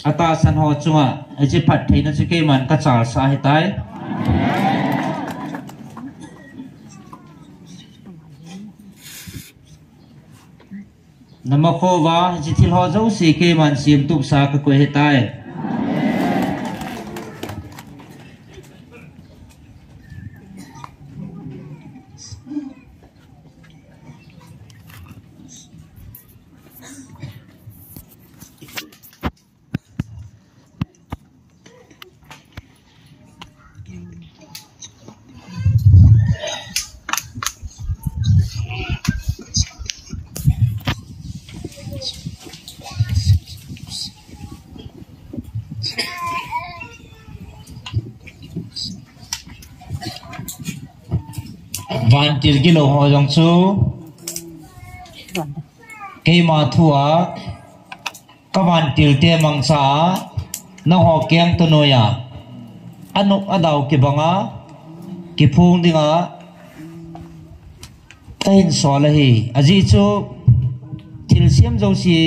ata san ho chunga ichi phat thei na chu ke man ka char sa hai tai namakho wa chi thil ho zo si ke man sim tup sa ka ko he tai van tir kilo ho jong chu ke ma thua ka van tir te mang sa na ho kyang to noya anuk adaw ki banga ki phung dinga tain so la hi aji chu thil siam zo si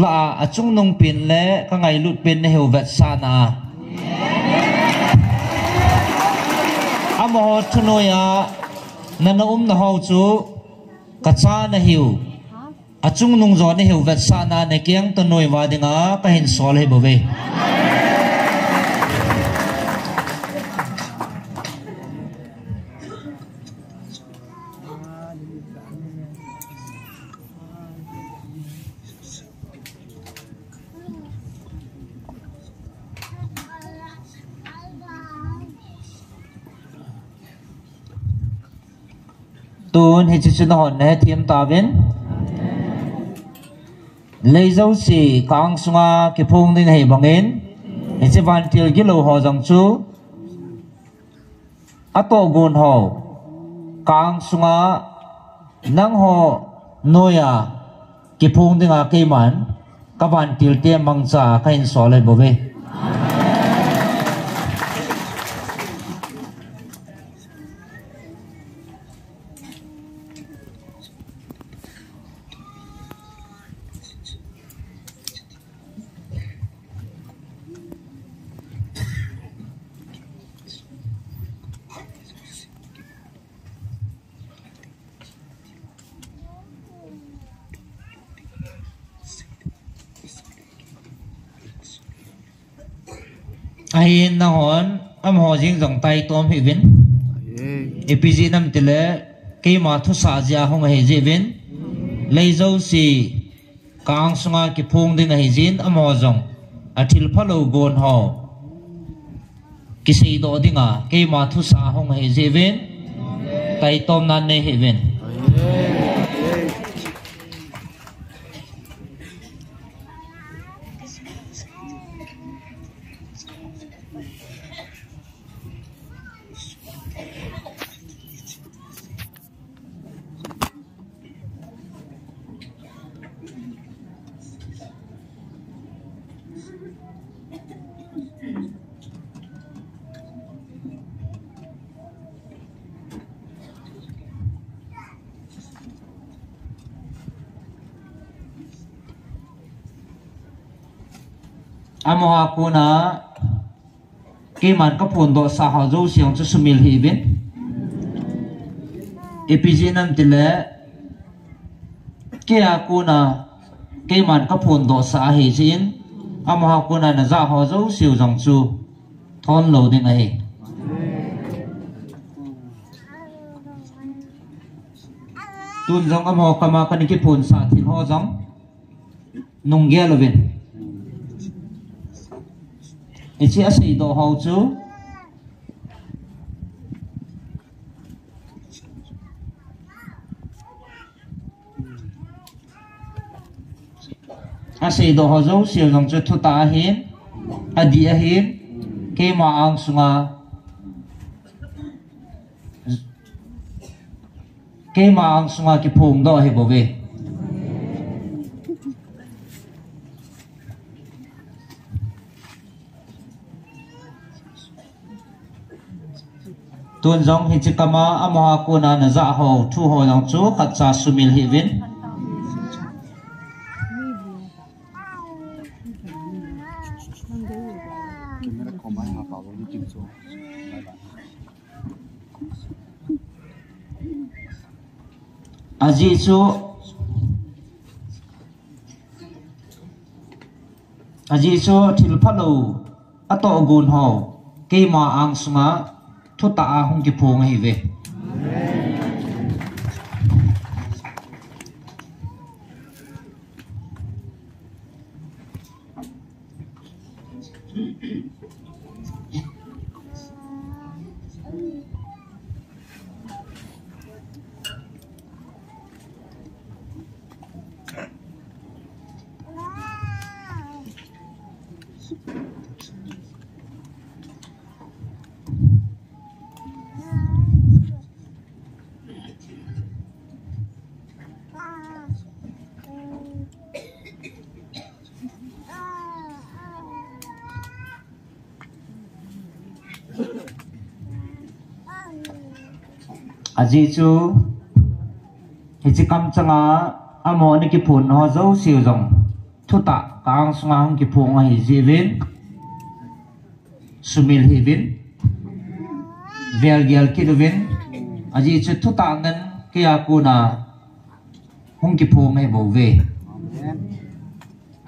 la achung nong pin le ka ngai lut pin ne heu vet sa na amo thunoya nana na hau chu kacha na hiu achung nung zo na hiu vet sa na ne kyang to noi wa dinga ka hin sol he bove tuôn hay chỉ hòn này thiêm ta bên lấy dấu xì cang sunga cái phong đi này bằng én hay chỉ van tiêu cái lô họ dòng chú ato gun ho cang sunga nang ho noya cái phong đi ngà cái man các van tiêu tiêm mang cha cái hình xóa lại bố về ai na hon am ho jing jong tai tom hi vin epg nam tile ke ma thu sa ja hong he je vin lei zo si kang sunga ki phung ding hi jin am ho jong athil phalo gon ho ki sei do dinga ke ma thu sa hong he je vin tai tom nan ne he vin amoha kuna keman kapun do sa hazo siang chu sumil hibin epijinam tile kia kuna keman kapun do sa hi jin amoha kuna na za hazo siu jong chu thon lo ding ai tun jong amoha kama kan ki phun sa thil ho jong nung ge lovin ichi asei do ho chu asei do ho zo siu jong chu thuta hin adi a hin ke ma ang sunga ke ma ang sunga ki phung do he bove tuan jong hi chikama amoha kuna na za ho thu ho long chu khat cha sumil hi vin aji chu thil phalo ato gun ho ke ma ang sunga thu ta hong ki phung hi ve aji chu hichikam changa amo ni ki phun ho zo siu jong thuta kang sunga hong ki phung hi jivin sumil hi vin vel gel ki vin aji chu thuta ngan kia kuna hong ki phung hi bo ve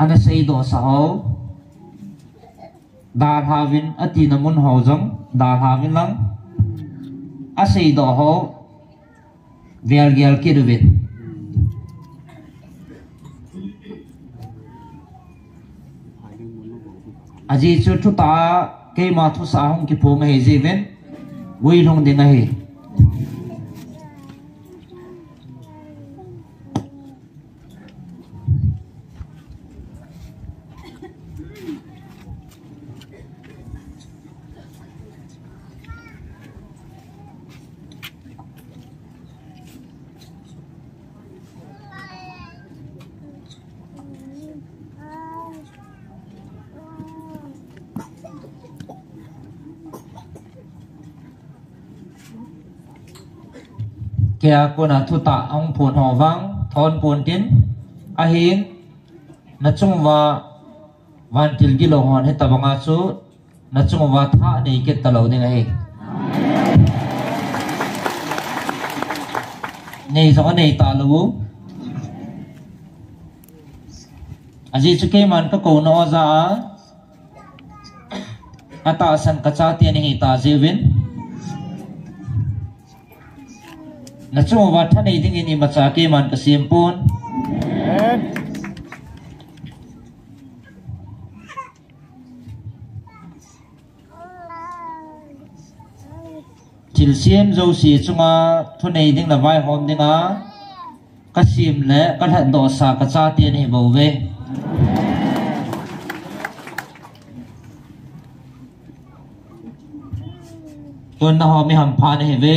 ana sei do sa ho dar havin ati namun ho jong dar havin lang asei do ho vel gel ki vin aji chu thu ta ke ma thu sa hong ki phung he jiven wi long ding he kia kuna thu ta ong phun ho wang thon pun tin a hin na chung wa van til gi lo hon he tabanga chu na chung wa tha nei ke talo ding ai nei zo nei ta lu aji chu ke man ka ko no za ata san ka cha ti ni ta jewin na chung wa tha nei ding ni ma cha ke man ka sim pun til sim zo si chunga thu nei ding la vai hom dinga ka sim le ka tha do sa ka cha ti ni bo ve tuan na ho mi ham pha ni ve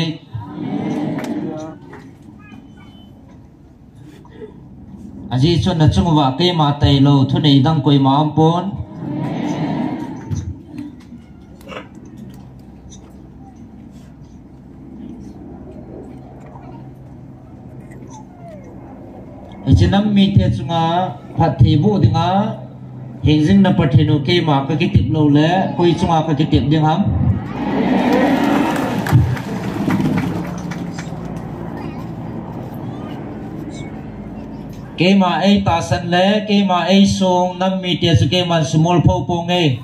aji chun na chung wa ke ma tai lo thu nei dang koi ma am pon ichinam mi te chunga phathi bu dinga hiện dưng là bật hiện ok mà cái tiệm lâu lẽ quay chung cái tiệm riêng hắm cái mà ấy ta sân lẽ cái mà ấy song năm mi tiền sự cái mà small phô phô nghe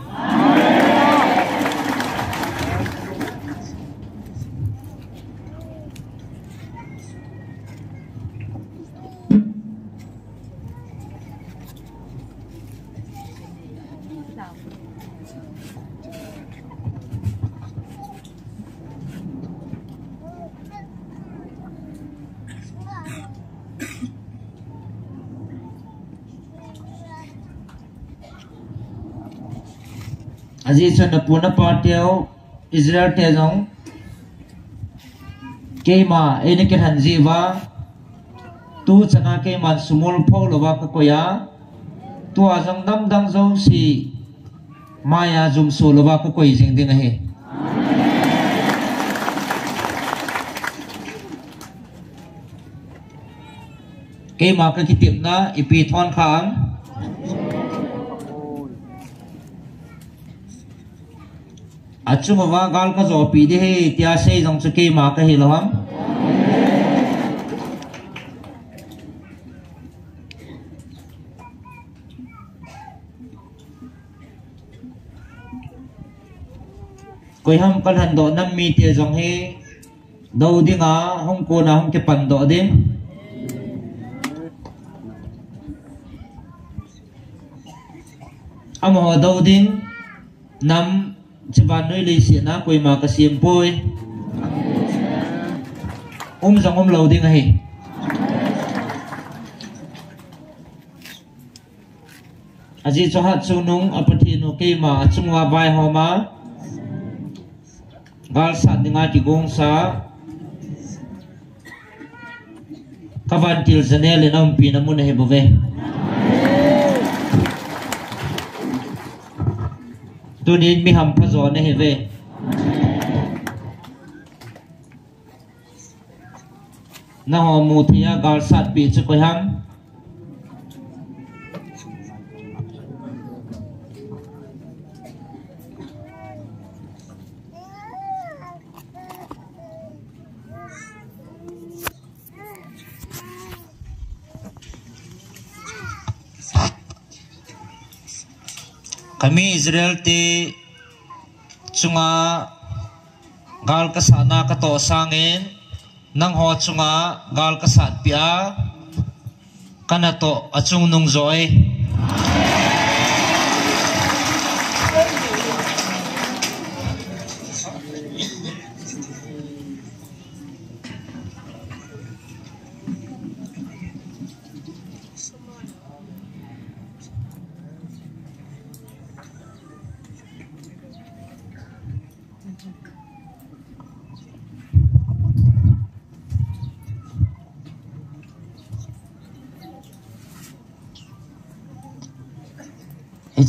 Aziz cho na puna parteo Israel te jong ke ma ene ke hanji wa tu chana ke man sumul pho lo wa ka koya tu a jong dam dang zo si maya zum so lo wa ka koi jing ding he ke ma ka ki tip na ipi thon khang achuma wa gal ka zo pi de he tia se jong chu ke ma ka hi lo ham koi ham kal han do nam mi te jong he do dinga hong ko na hong ke pan do din amo do din nam Ceban noi lì xịn á quỳ mà cái xiêm bôi dòng lâu đi ngay aji cho hát chu nung apathin okay mà chung wa vai ho ma gal sa dinga ti gong sa kavan til zanel le nam pi namun he bove tu nên mi ham phazo ne heve na ho mu thia gal sat pi chu koi ham kami Israel ti chunga gal ka sana ka to sangin nang ho chunga gal ka sat pia kana to achung nung zoi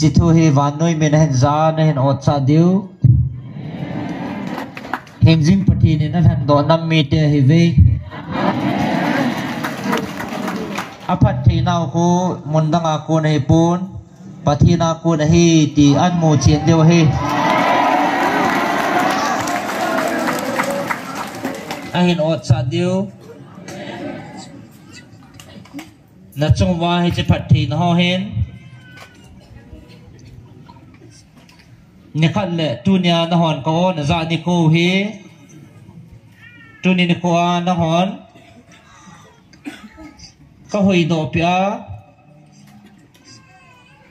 chỉ thu hi van noi men hen za ne hen ot sa diu hem jing pati ne na han do nam mi te hi ve apat thi nau ko mundanga ko nei pun pati na ko na hi ti an mo chen deu hi a hen ot sa diu na chung wa hi che pati na ho hen nikhat le tunia na hon ko na za ni ko hi tuni ni ko na hon ka hoi do pia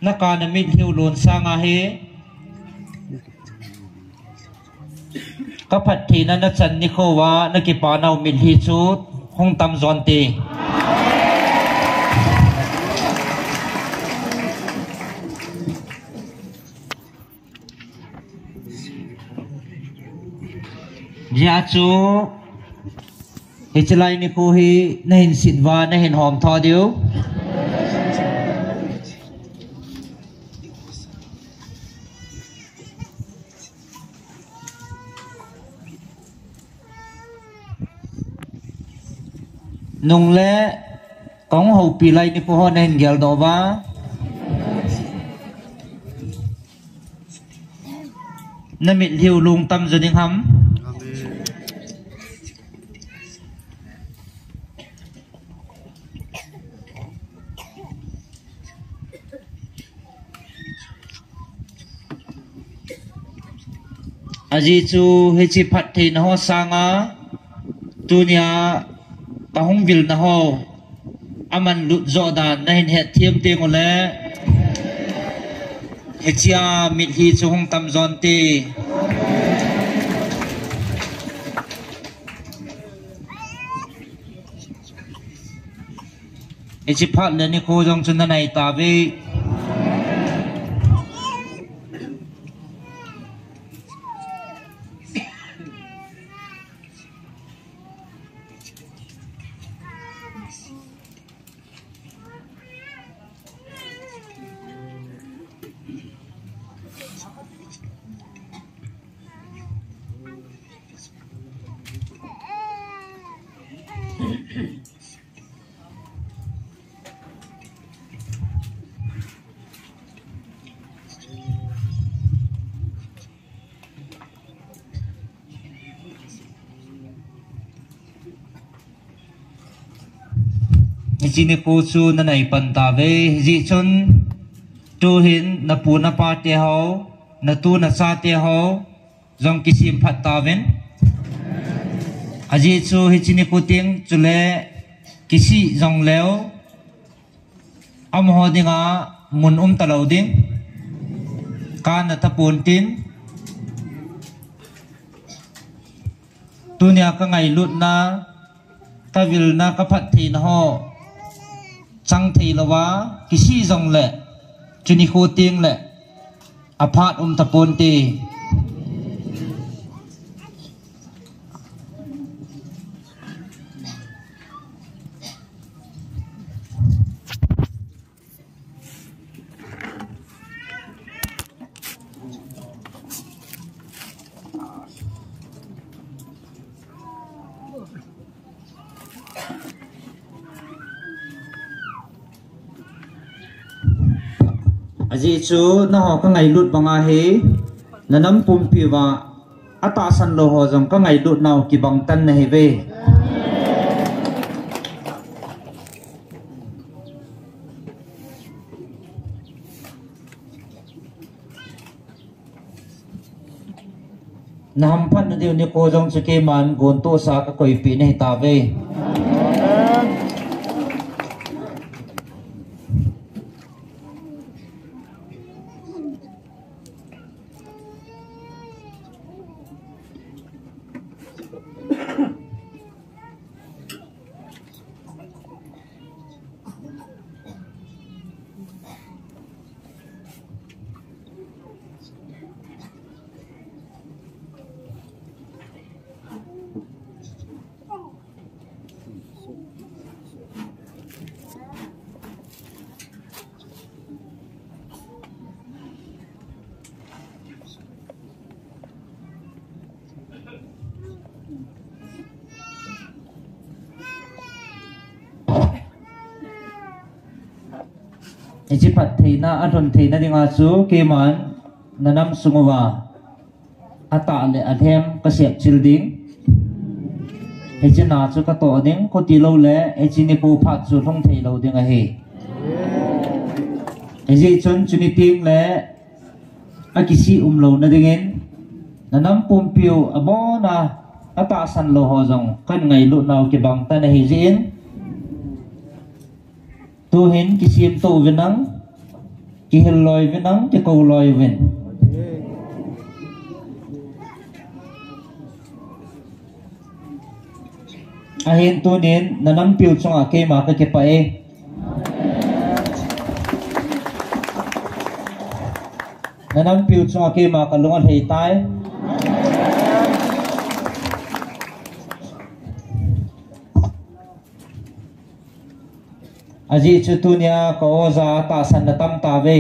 na ka na mit hiu lon sanga hi ka phat thi na chan ni ko wa na ki pa nau mit hi chu hong tam zon ti ya chu hichlai ni ko hi na hin sitwa na hin hom tho diu nung le kong ho pi lai ni ko ho na hin gel do ba na mit hiu lung tam zo ding ham aji chu he chi phat the na ho sanga tunia tahong vil na ho aman lut zo da na hin het thiam te ngole he chia mit hi chu hong tam zon te he chi phat le ni ko jong chun na nai ta ve chỉ nên cô chú na này bận ta về dị chun tu hin na pu na pa te ho na tu na sa te ho dòng kisim phat ta ven aji chu hi chỉ nên cô tiếng chule kisi dòng leo am ho dinga mun ta lo ding kan na ta pun tin tunia ka ngai lut na ta vil na ka phat thi na ho sang thì là wa kisi dòng lệ chuni khô tiếng lệ apart tapon ti aji chu na ho ka ngai lut banga he nanam pum piwa ata san lo ho jong ka ngai lut naw ki bang tan na he ve nam phan na diu ni ko jong chu ke man gon to sa ka koi pi nei ta ve chỉ phát thì na adon thì na đi ngã chú kia man na nam sungwa ata le athem ka sep chil ding he chỉ na chú ka to ding ko ti lo le he chỉ ni pu phat chú thong thei lo ding a he he ji chun chuni tim le a kisi lo na dingin na nam pum piu abo na ata san lo ho jong kan ngai lu naw ki bang ta na he jin tu hin kisim tu vinang ki hil loi vinang ki ko loi vin a hin tu nin nanam piu chunga ke ma ka ke pa e nanam piu chunga ke ma ka lunga thei tai aji chutunia ko oza ta san na tam ta ve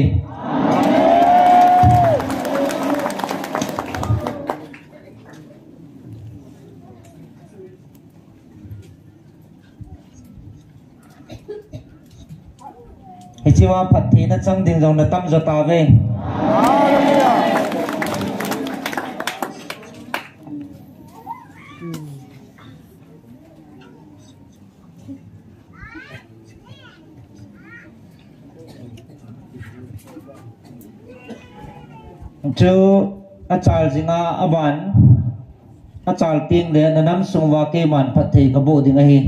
he chiwa phathi na chang ding jong na tam zo ta ve chú achal jinga aban achal ting le nanam sungwa ke man phathi ka bo ding a hi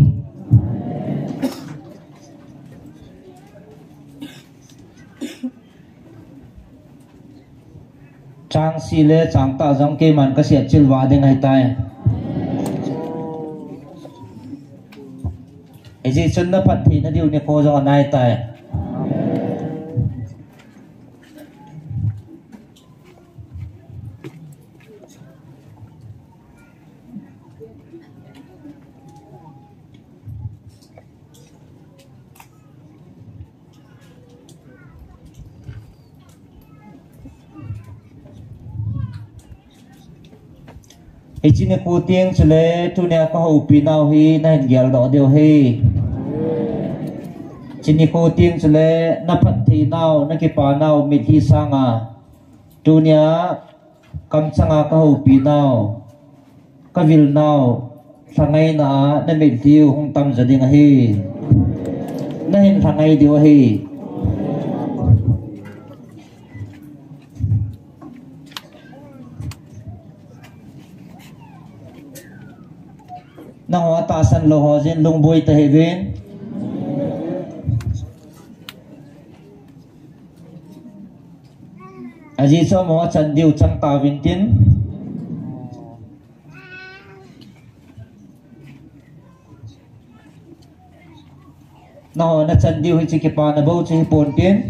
chang si le chang ta jang ke man ka siat chil wa ding hai tai eji chun na phathi na diu ne ko jong nai tai Echine ko tieng chule tu ne ka ho pi nau hi na hin gyal do deu hi chini ko tieng chule na phat thi nau na ki pa nau mi thi sanga tu ne kam changa ka ho pi nau ka vil nau sangai na na mi thi hung tam za ding hi na hin sangai deu hi na hoa ta san lo ho jin lung boi ta hevin aji so mo chan diu chang ta vin tin na ho na chan diu hi chi ki pa na bo chi pon tin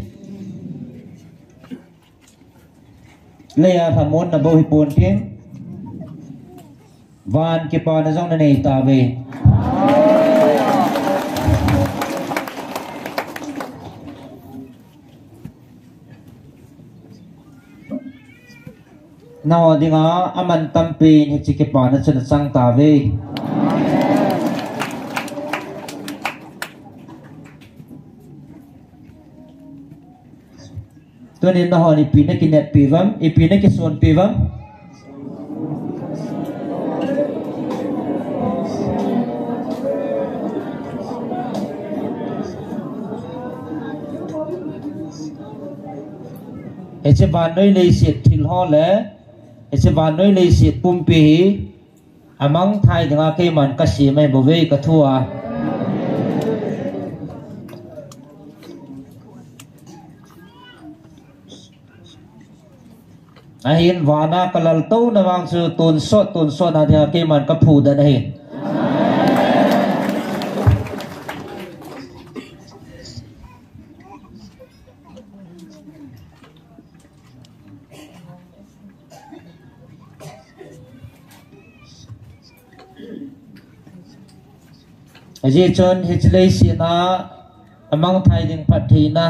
le ya thamon na bo hi pon tin van ke pa na jong na nei ta ve na dinga aman tampi ni chi ke pa na chen sang ta ve to ni na ho ni pi na ki net pi vam e pi na ki son pi vam eche ban noi lei siat thil ho le eche ban noi lei siat pum pi amang thai danga ke man ka si mai bo ve ka thua ahin wana kalal to na wang su tun so na dia ke man ka phu da nei aji chon hich lei si na amang thai ding phathi na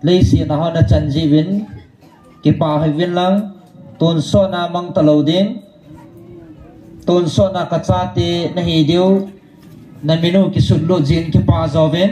lei si na ho na chan ji win ki pa hai win lang tun so na mang talo ding tun so na ka cha te na hi diu na minu ki sut lo jin ki pa zo ven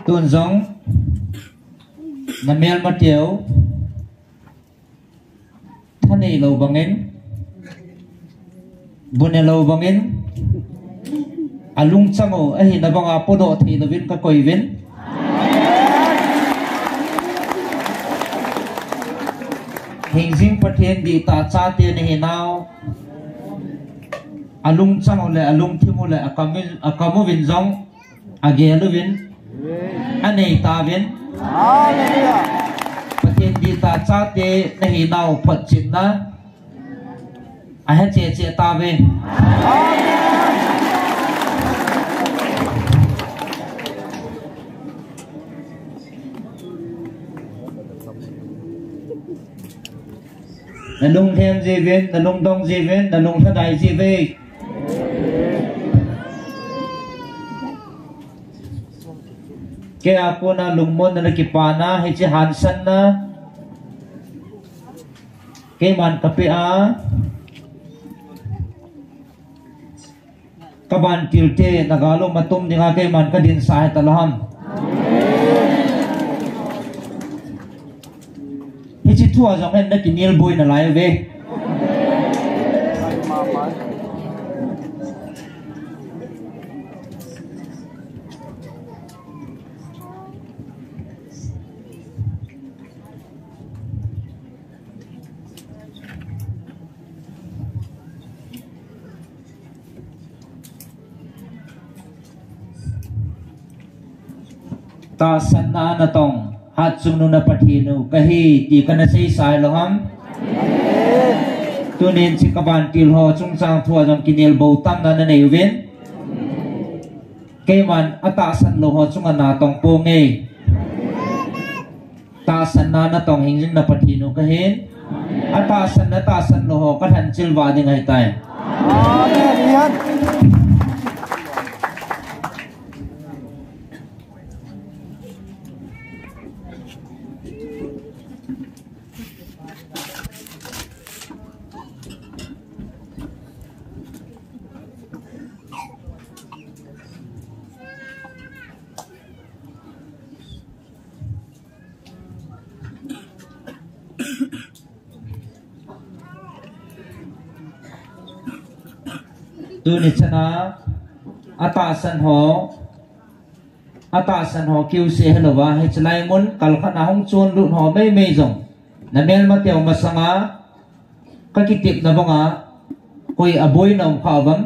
tuần giống là mel mất chiếu thân này lâu bằng én buồn này lâu bằng én lung chăng ô ấy là bằng po độ thì là viên các coi viên hình dinh phát hiện đi ta cha tiền này nào lung chăng ô lại lung thêm ô lại akamu viên giống age lu viên anh này ta viên phát hiện đi ta cha tiền này nào phát triển na hết chế ta viên là lung thêm gì viên là lung đông gì viên là lung thất đại gì về cái aku na lung mon na kipana hay chỉ hansan na cái man kape a kaban tilte nagalo matum dinga cái man kadin sa talaham chỉ thua giống em đã kinh nghiệm bôi là lại về ta sana na tong hat sung nu na pathinu kahi ti kana sei sai lo ham tunin si kaban til ho chung sang thua jong kinel bo tam na nei ven keman ata san lo ho chung na tong po nge ta san na tong hingjin na pathinu kahin ata san lo ho ka than chil wa ding hai tai amen tu ni chana ata san ho kêu se hello wa he chlai mun kal khana hong chon lut ho mei mei jong na mel ma teu ma sanga ka ki tip na bonga koi aboi na kha bam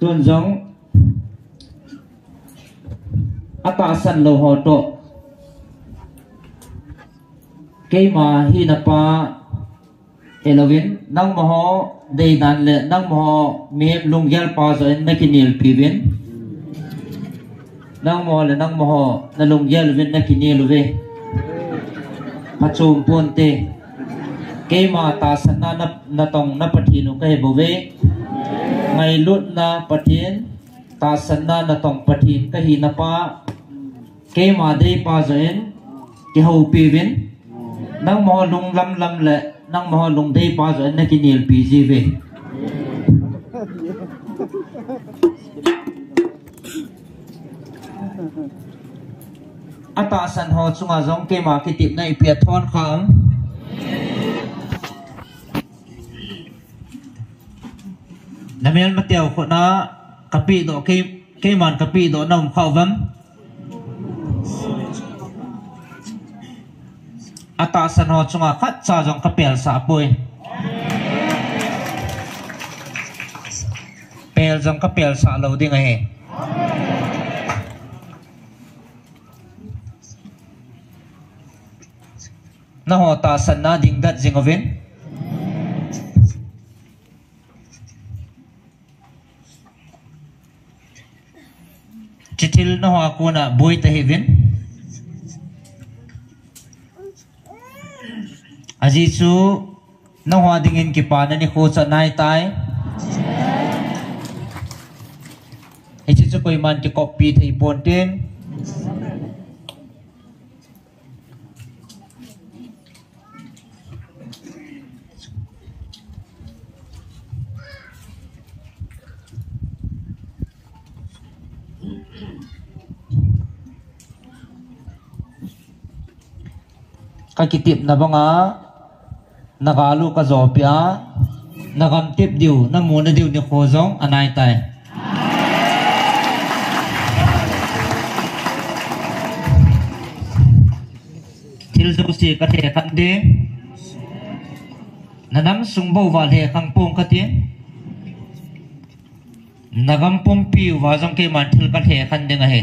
tuần giống atasan lo ho to ke ma hi na pa elovin nang mo ho dei dan le nang mo ho me lung yal pa zo en na kinil pivin nang mo le nang mo ho na lung yal vin na kinil ve pachum ponte ke ma ta san na tong na pathinu kai bo ve ngày lut na pathin ta san na tong pathin ka hi na pa ke ma dei pa zoen ki ho pi vin nang mo lung lam le nang mo lung dei pa zoen na ki nil pi ji ve ata san ho chunga jong ke ma ki tip na i pia thon khang namel mateo ko na kapi do ke man kapi do na khawam ata san ho chunga khat cha jong kapel sa poi pel jong kapel sa lo ding he na ho ta san na ding dat jingovin chitil na ho ko na boy ta hevin aji chu na ho dingin ki pa na ni kho cha nai tai e chi chu koi man ki copy thei pon ten kakitip na banga nagalu ka zopia nagam tip diu na muna diu ni khozong anai tai thil zo si ka the kan de nanam sung bo wa le khang pong ka ti nagam pong pi wa jong ke man thil ka the kan de nga he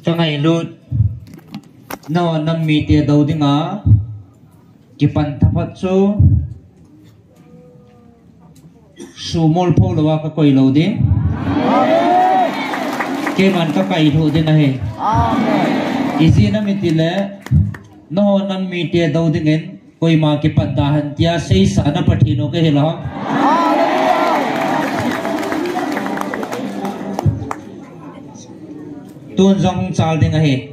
cho ngày luôn nó nằm mi tiệt đầu đi ngã chỉ bàn tháp số số mol phô là cái quầy lâu đi cái bàn cái quầy thôi đi này gì nằm mi tiệt lẽ nó nằm mi tiệt đầu đi nghe quầy mà cái bàn ta hành tia xây sản nó phát triển nó cái gì đó tuôn dòng chào đến ngày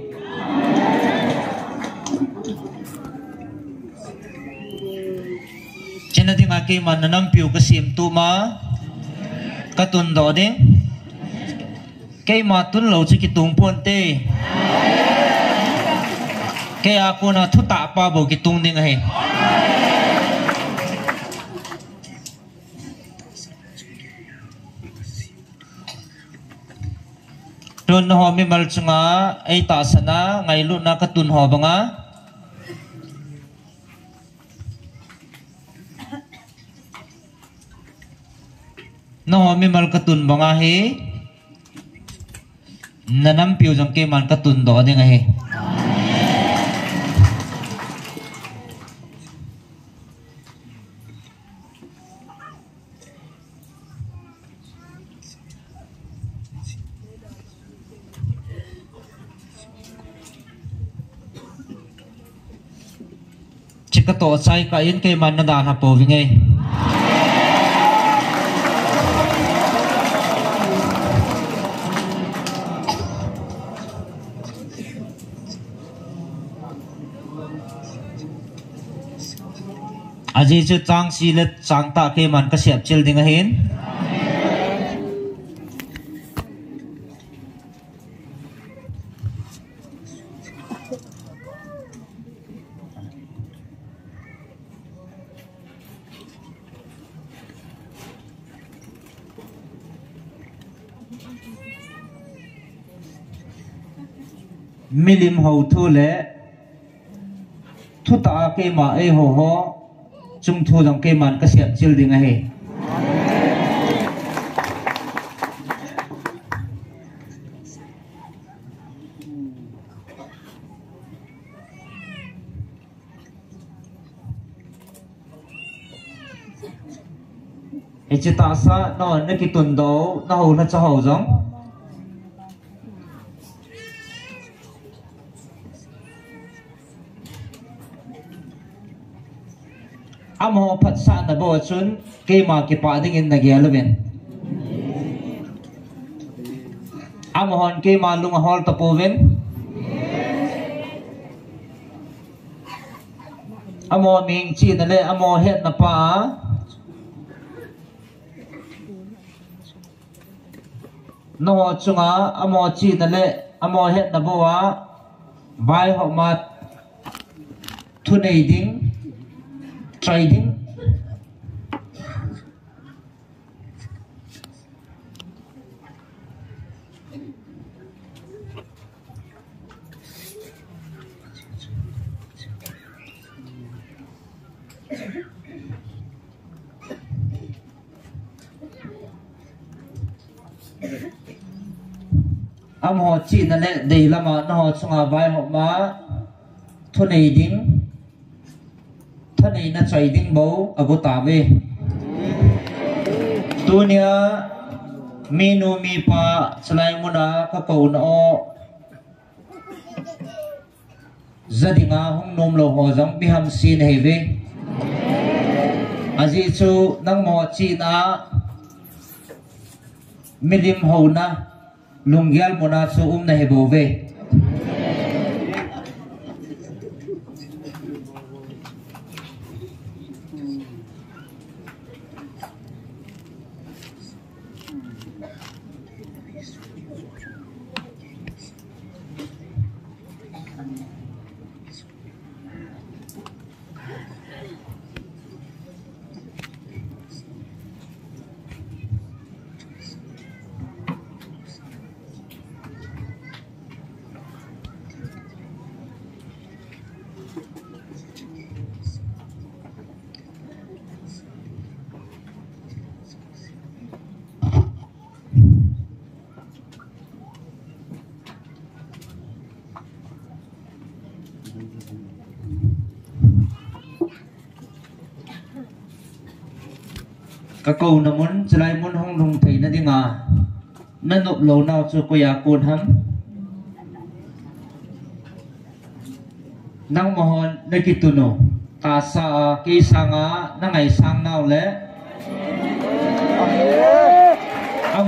trên đây ngài kia mà nằm piu cái xiêm tu mà cái tuần đó đấy cái mà tuần lâu chỉ cái tung buồn tê cái aku na thu tạ pa bộ cái tung đến ngày tuần họ mi mal chunga ai ta sana ngai lu na ka tun ho banga no ho mi mal ka tun banga he nanam piu jang ke man ka tun do de nga he cái tổ sai cái yên cái man nó đàn hấp bổ với nghe aji chu chang si le chang ta cái man cái siap chil ding a hin milim hậu thu lệ thu ta cái mà ai hồ ho chung thu dòng cái màn cái xiết chill đi ngay ấy chỉ ta sa nó nơi cái tuần đó nó hầu nó cho hầu giống amo phat sa na bo chun ke ma ke pa ding in na ge alven amo hon ke ma lung hol ta poven amo ming chi na le amo het na pa no chunga amo chi na le amo het na bo wa vai ho ma thu nei ding trading am ho chi na le dei lama no ho chunga vai ho ma thu nei ding thân này nó chạy đinh bố ở bộ tả về tu nia minu mi pa selain muna ka cầu nó gia đình hong nom lo ho giống bi ham sin hay về aji chu nang mo chi na milim ho na lungyal muna chu na he bo về các câu nằm muốn lại muốn hong lùng thấy nó đi ngà nó nộp lâu nào cho cô ya côn hắm nang mohon nakituno ta sa ki sanga na ngai sang nào lẽ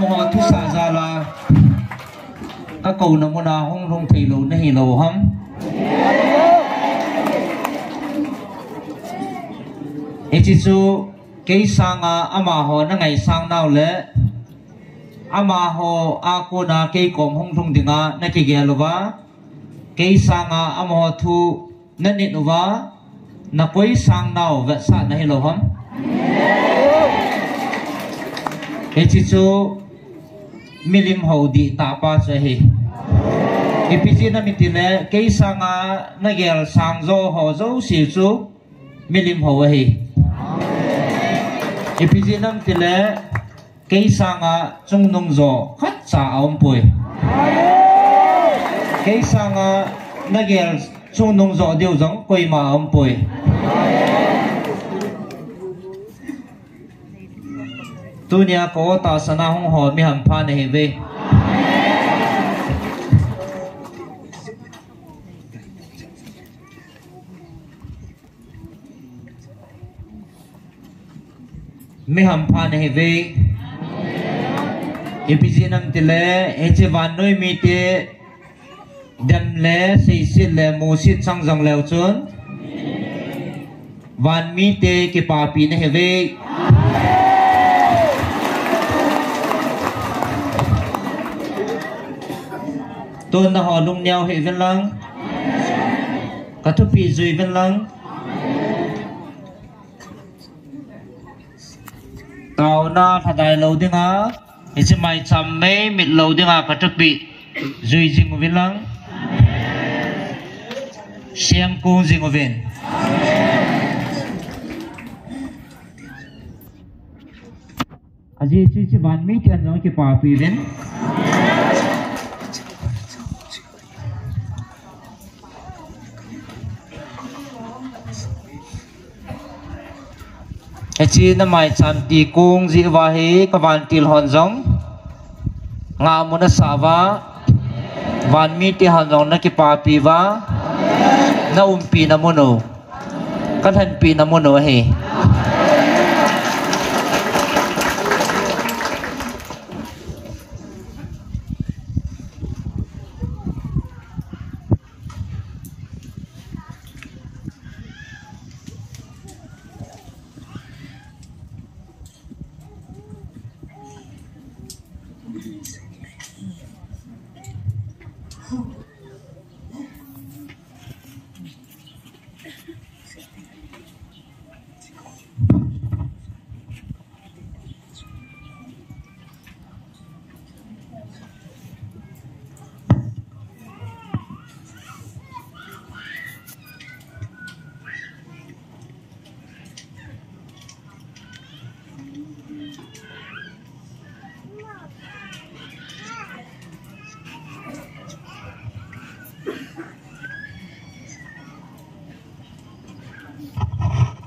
mohon thu sa ra là các câu nằm muốn nào hong lùng thấy lâu nó hi lâu hắm Echisu cái sanga ama ho na ngày sang nào lẽ ama ho ako na cái kom hong thong dinga na ki gelova cái sanga ama ho thu na nit nova na koi sang nào vật sa na hello ham Echisu milim ho di ta pa che hi ipiji na mitile cái sanga na gel sang zo ho zo si chu milim ho hi Ipijinam tile kay sanga chung nung zo khat sa aum pui kay sanga nagel chung nung zo diu zong koi ma aum pui tunia ko ta sana hong ho mi ham pha ne ve mi ham pha ne ve epijinam tile eche van noi mi te dem le sei sit le mo sit sang jang leo chun van mi te ke pa pi ne ve tôn na ho lung nhau hệ ven lang ka thu pi zui ven lang tàu na thật đại lâu đi ngã, thì chỉ mày chăm mấy mịt lâu đi ngã cả chấp bị, duy gì ngô viên lăng, xem cung gì ngô viên, à gì chỉ bán mấy tiền giống cái bà phi viên, chỉ na mai chăm ti cung gì vahi các bạn til hòn giống ngà muốn sa va van mi ti hòn giống na ki pa pi va na pi na mono kan han pi na mono he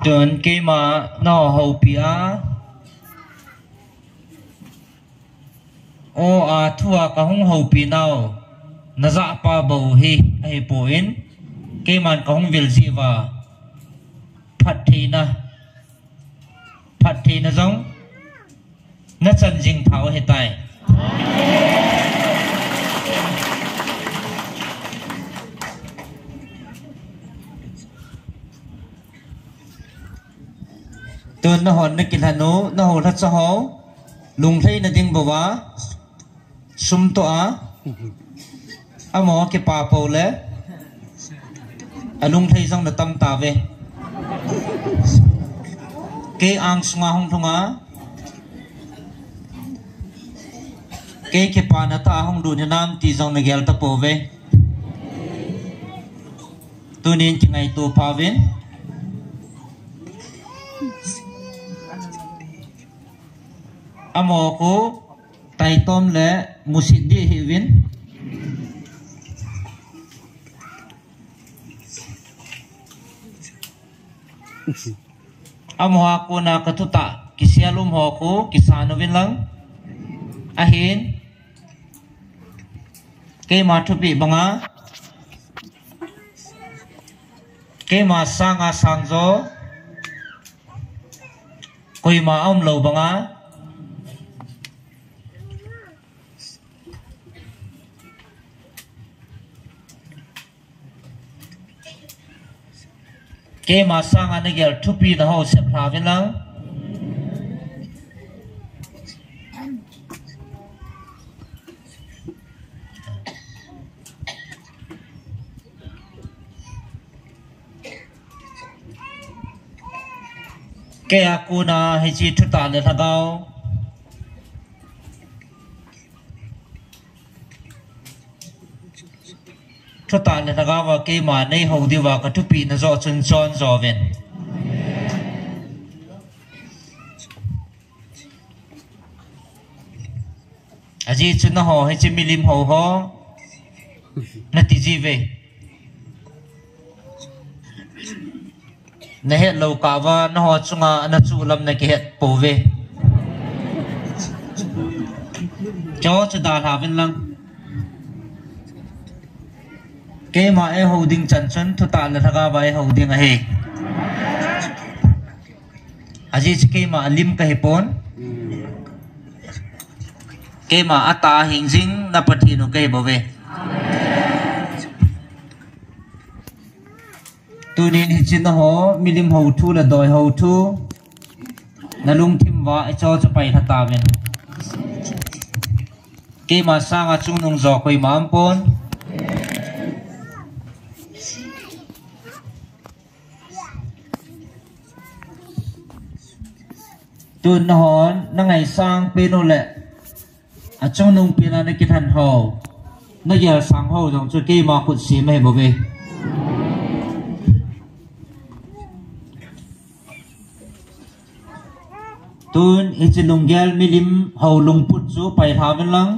Tuần kia mà nó hậu bia ô à thua cả hông hậu bia nào nó dạ pa bầu hi hay poin kia mà có hông vil gì và phát thì na giống nó chân dinh tháo hiện tại tuần nó hòn nó kinh hà nô nó hồ thắt sao hó lùng thấy nó tiếng bầu vá sum toa à mò cái pa bầu lẽ à lùng thấy rằng là tâm ta về cái ang sunga hong thong á cái pa na ta hong đun nam ti rằng là gel ta po về tu nên chỉ ngày tu pa về amo ko tay tom le musidi hivin amo ko na katuta kisi sialum ho ko kisano vin lang ahin ke ma thupi banga ke ma sanga sanjo koi ma om lo banga ke ma sanga ne gel thupi na ho se phra vin lang ke aku na hiji thuta le thagao thuta le thagao wa ke ma nei ho di wa ka thupi na zo chun chon zo ven aji chun na ho hiji milim ho ho na ti ji ve na het lo ka wa na ho chunga na chu lam na ke het po ve cho chu da la vin lang ke ma e holding chan chun thu ta la thaga ba e holding a he aji ke ma lim ka he pon ke ma ata hing jing na pathi no ke bo ve tunin hi chin ho milim ho thu la doi ho thu na lung thim wa e cho cha pai thata ven ke ma sanga chung nong zo koi ma am pon tun hon na ngày sang pe no le a chung nong pe na ki than ho na ya sang ho jong chu ke ma khut si me bo ve tun ichilung gel milim ho lung put chu pai tha ven lang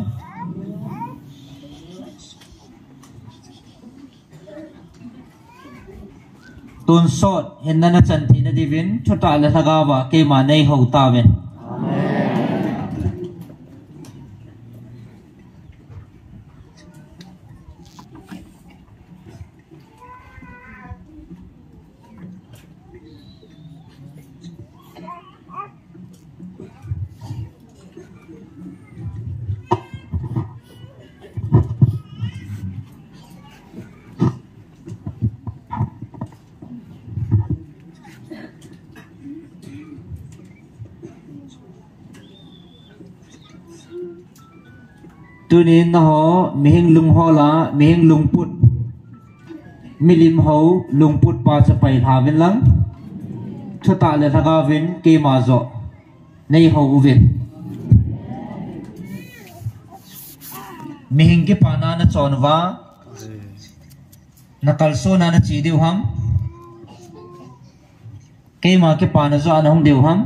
tun sot hin na chan thi na divin thuta la thaga wa ke ma nei ho ta ven tunin na ho mihing lung ho la mihing lung put milim ho lung put pa cha pai tha ven lang thuta le thaga ven ke ma zo nei ho ven mihing ke pana na chon wa na kalso na na chi deu ham ke ma ke pana zo an hong deu ham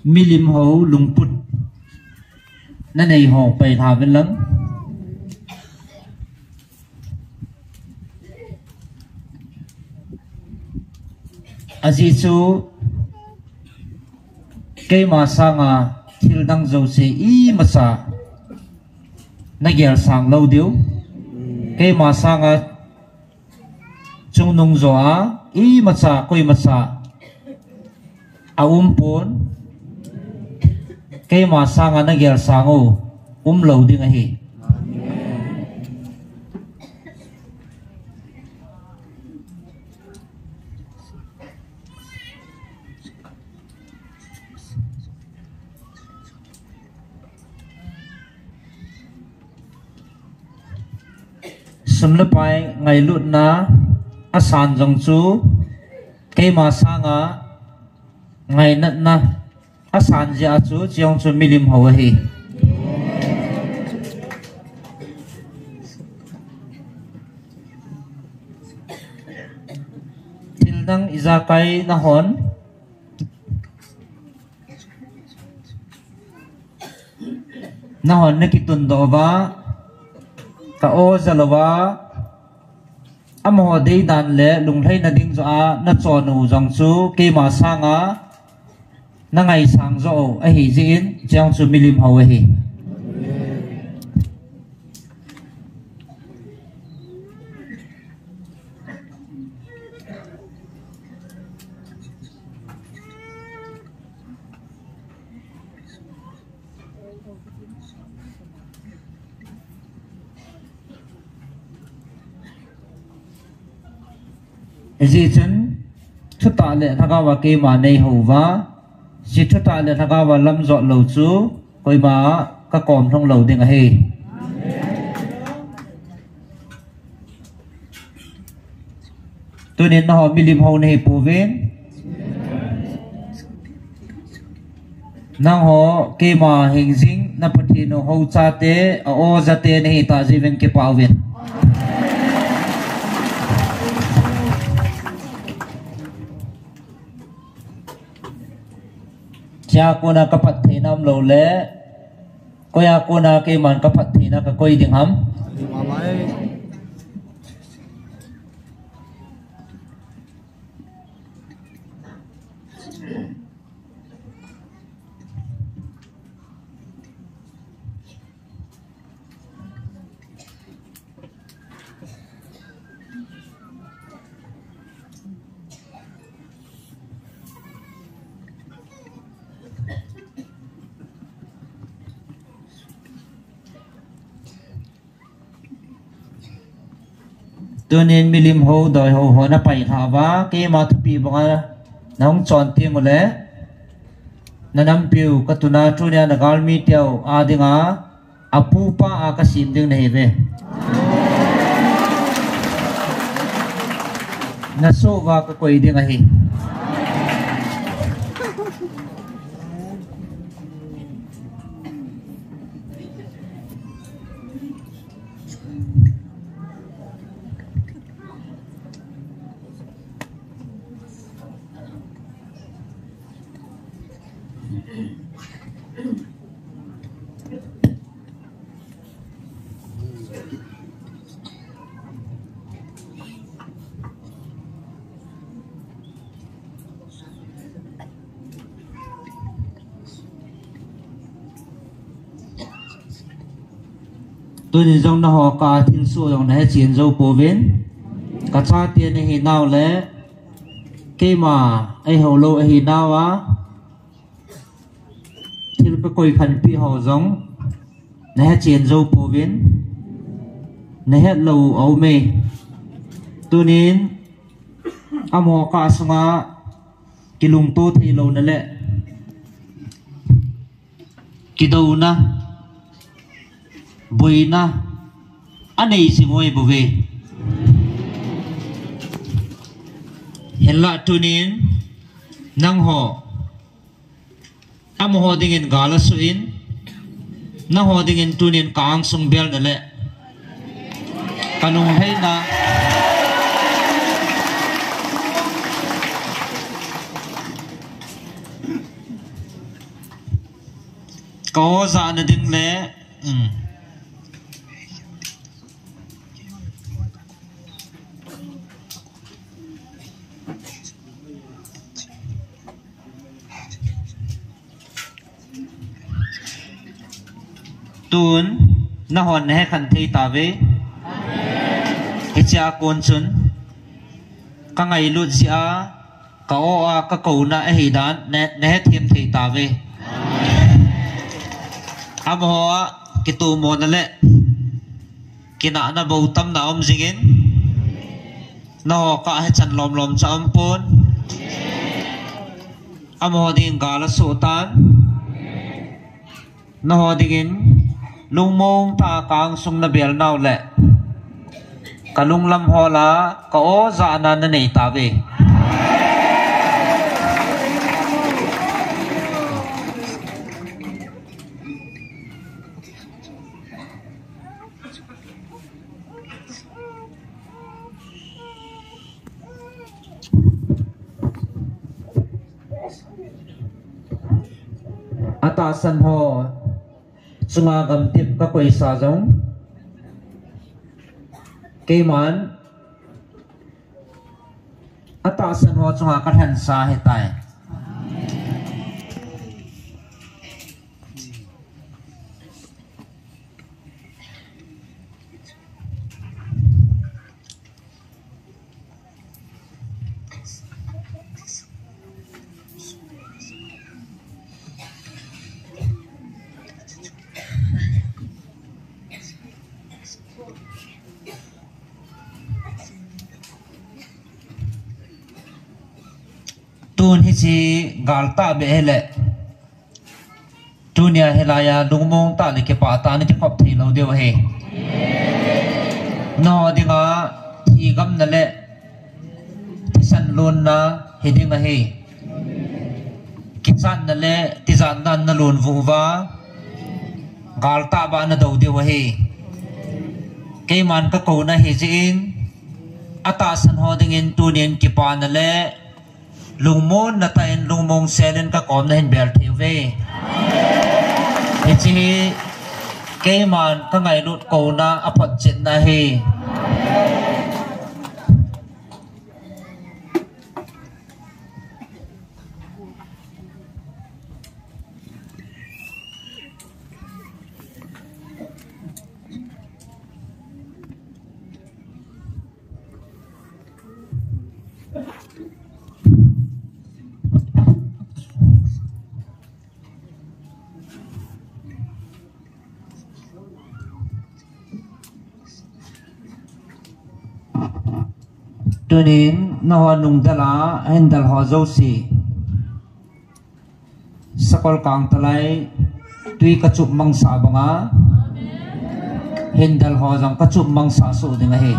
milim ho lung put na nei ho pai tha ven lang aji chu ke ma sanga thil dang zo se i ma sa na gel sang lo deu ke ma sanga chung nung zo a i ma sa koi ma sa a pon ke ma sanga na gel sango lo ding a hi sum lepai ngai lut na asan jong chu ke ma sanga ngai nat na asan ja chu chiong chu milim ho hi til dang izakai na hon na kitun do ba ka o zalawa amo dei dan le lunglei na ding zo a na chonu jong chu ke ma sanga na ngai sang zo a hi jin chang chu milim ho hi ji chen thuta le thaga wa ke ma nei ho wa ji thuta le thaga wa lam zo lo chu koi ma ka kom thong lo ding a he tu nen ho milim ho nei pu ven nang ho ke ma hing jing na pathi no ho cha te a o za te nei ta ji ven ke pa ven cha cô na kapat thei nam lo le koya cô na ke man kapat thei na ka koi ding ham tu nên milim ho đòi ho na pai kha wa ke ma thu pi banga nong chon ti mo le na nam piu ka tu na tu nya na gal mi teo a dinga apu pa a ka sim ding nei ve na so wa ka koi ding a hi tôi nhìn trong nó họ cả thiên số trong này chiến dâu bố bên cả cha tiền này hiện nào lẽ cái mà ai hậu lâu ai hiện nào á thì cái coi khẩn pi họ giống này chiến dâu bố bên này hết lâu ấu mê tôi nhìn họ cả xong á cái lùng tô thì lâu nữa lẽ cái đầu na bồi na anh ấy chỉ ngồi bồi về hiện lại tu nín năng họ họ dengan gala suin năng họ dengan tu nín kang sung bel đó lệ kanung hay na có dạ là đừng lẽ tuôn na hòn hay khăn thi ta về cái cha con chun các ngày luôn xia cả o các cầu na hay đan nè thêm thi ta về am ho cái tu môn lệ cái nã na bầu tâm na om zingin na ho cả hay chan lom lom cha om pon am ho ding gala sultan na ho dingin lung mong ta kang sung na bel nau le kalung lam hola ka o za na na nei ta ve ata san ho chunga gam tip ka koi sa jong ke man ata san ho chunga ka than sa he tai tun hi chi galta be hele tunia helaya lungmong ta le ke pa ta ni khop thei lo deu he no dinga thi gam na le san lon na hedinga he kitsan na le tizan nan na lon vu wa galta ba na do deu he ke man ka ko na he jin ata san ho dingin tunin ki pa na le lungmon na tain lungmong selen ka kom na hin bel thiu ve chi ke man ka ngai lut ko na aphat chin na he tunin na ho nung dala hendal ho zo si sakol kang talai tui ka chup mang sa banga hendal ho jang ka chup mang sa su dinga he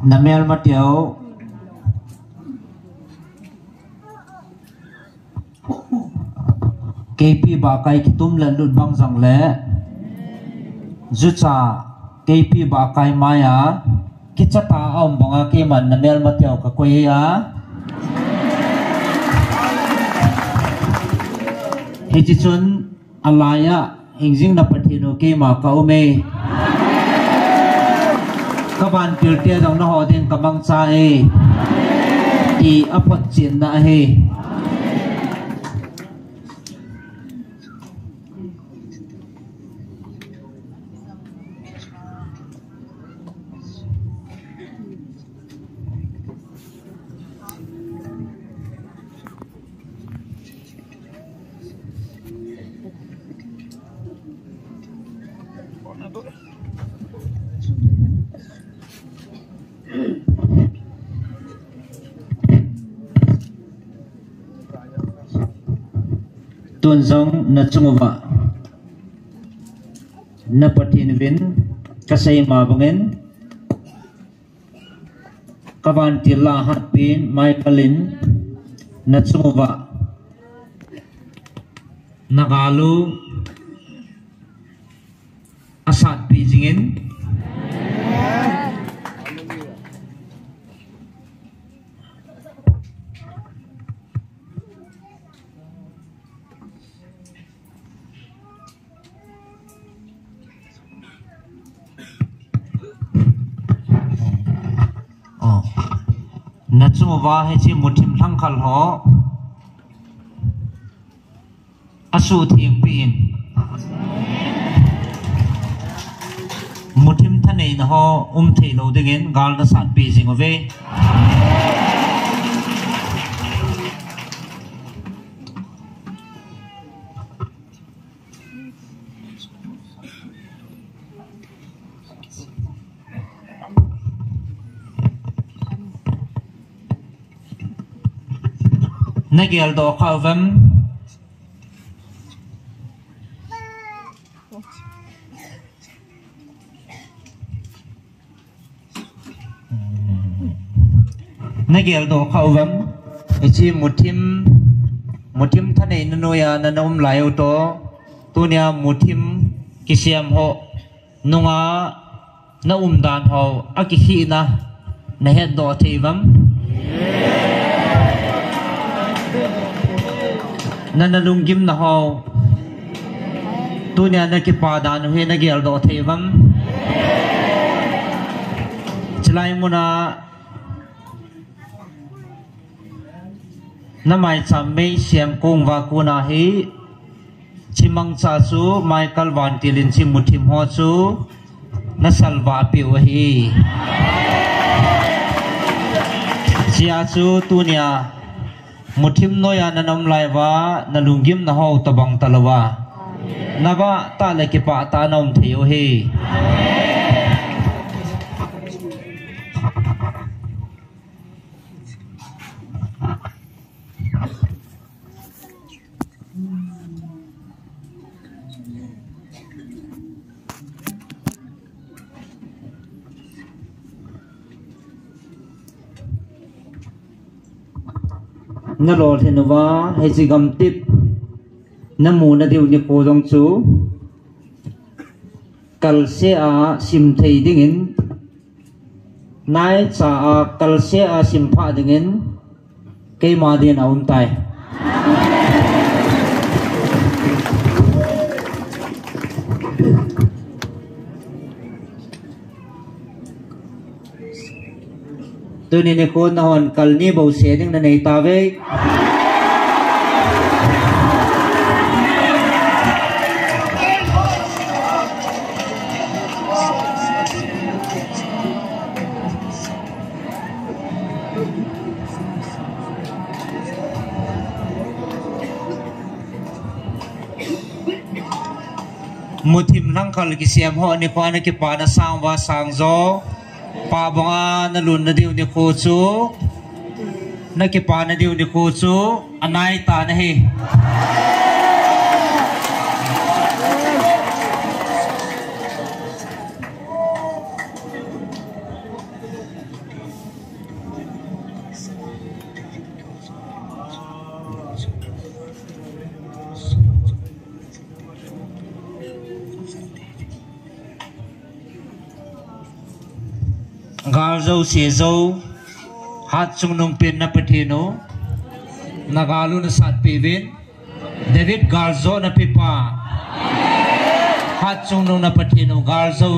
namel matiao KP ba kai kitum lan lut bang jang le zucha KP ba kai maya kichata om banga ke man namel matiao ka koi ya hichichun alaya hingjing na pathino ke ma ka ume các bạn tiểu tia dòng nó họ đến cầm băng cha e thì áp phật chiến na he tuan zong na chungwa na patin vin kasay mabangin kawan tila hat pin mai palin na chungwa nagalu asat pijingin na chung wa he chi muthim thang khal ho asu thieng pin muthim thanei na ho thei lo dingen gal na sat pi jing ove Nagel do khavam Nagel do khavam ichi muthim thane nanoya nanom layo to tunya muthim kisiam ho nunga na dan ho akihi na nahet do theivam nanalunggim na ho tunya na kipada no he nagel do theivam chlai muna namai chamme siam kong wa kuna hi chimang cha chu Michael Van Tilin chi muthim ho chu na salwa pi wa hi sia chu tunya muthim noya nanam laiwa nalunggim na ho tabang talawa nawa ta le ki pa ta nom theo he na lo thenwa he chi gam tip namu na diu ni ko jong chu kal se a sim thei dingin nai cha a kal se a sim pha dingin ke ma din a tai tu ni ko na hon kal ni bo se ding na nei ta ve muthim lang kal ki siam ho ni pa na ki pa na sang wa sang zo pa bonga na lun na diu ni ko chu na ki pa na diu ni ko chu anai ta na he gal zo se zo hat chung nung pin na pathino nagalu na sat pivin David gal zo na pipa hat chung nung na pathino gal zo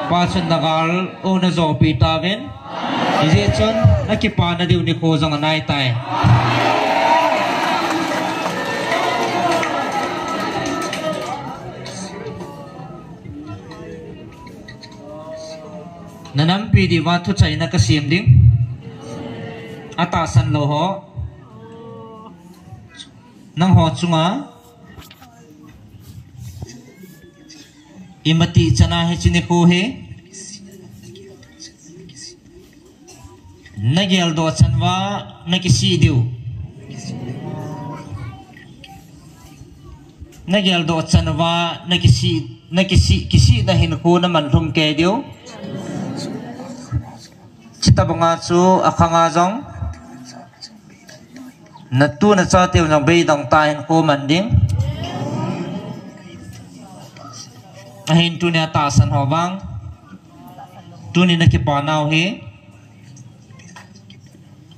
pa chun nagal o na zo pitavin ije chun na kipa na diu ni ko jong anai tai nanam pi di wa thu chai na ka sim ding ata san lo ho nang ho chunga imati chana he chini ko he nagel do chanwa na kisi diu nagel do chanwa na kisi na hin ko na man thum ke diu chita bunga chu akhanga jong natu na cha teu na bei dang ta hin ko man ding ahin tu ne ta san ho bang tu ni na ki pa naw he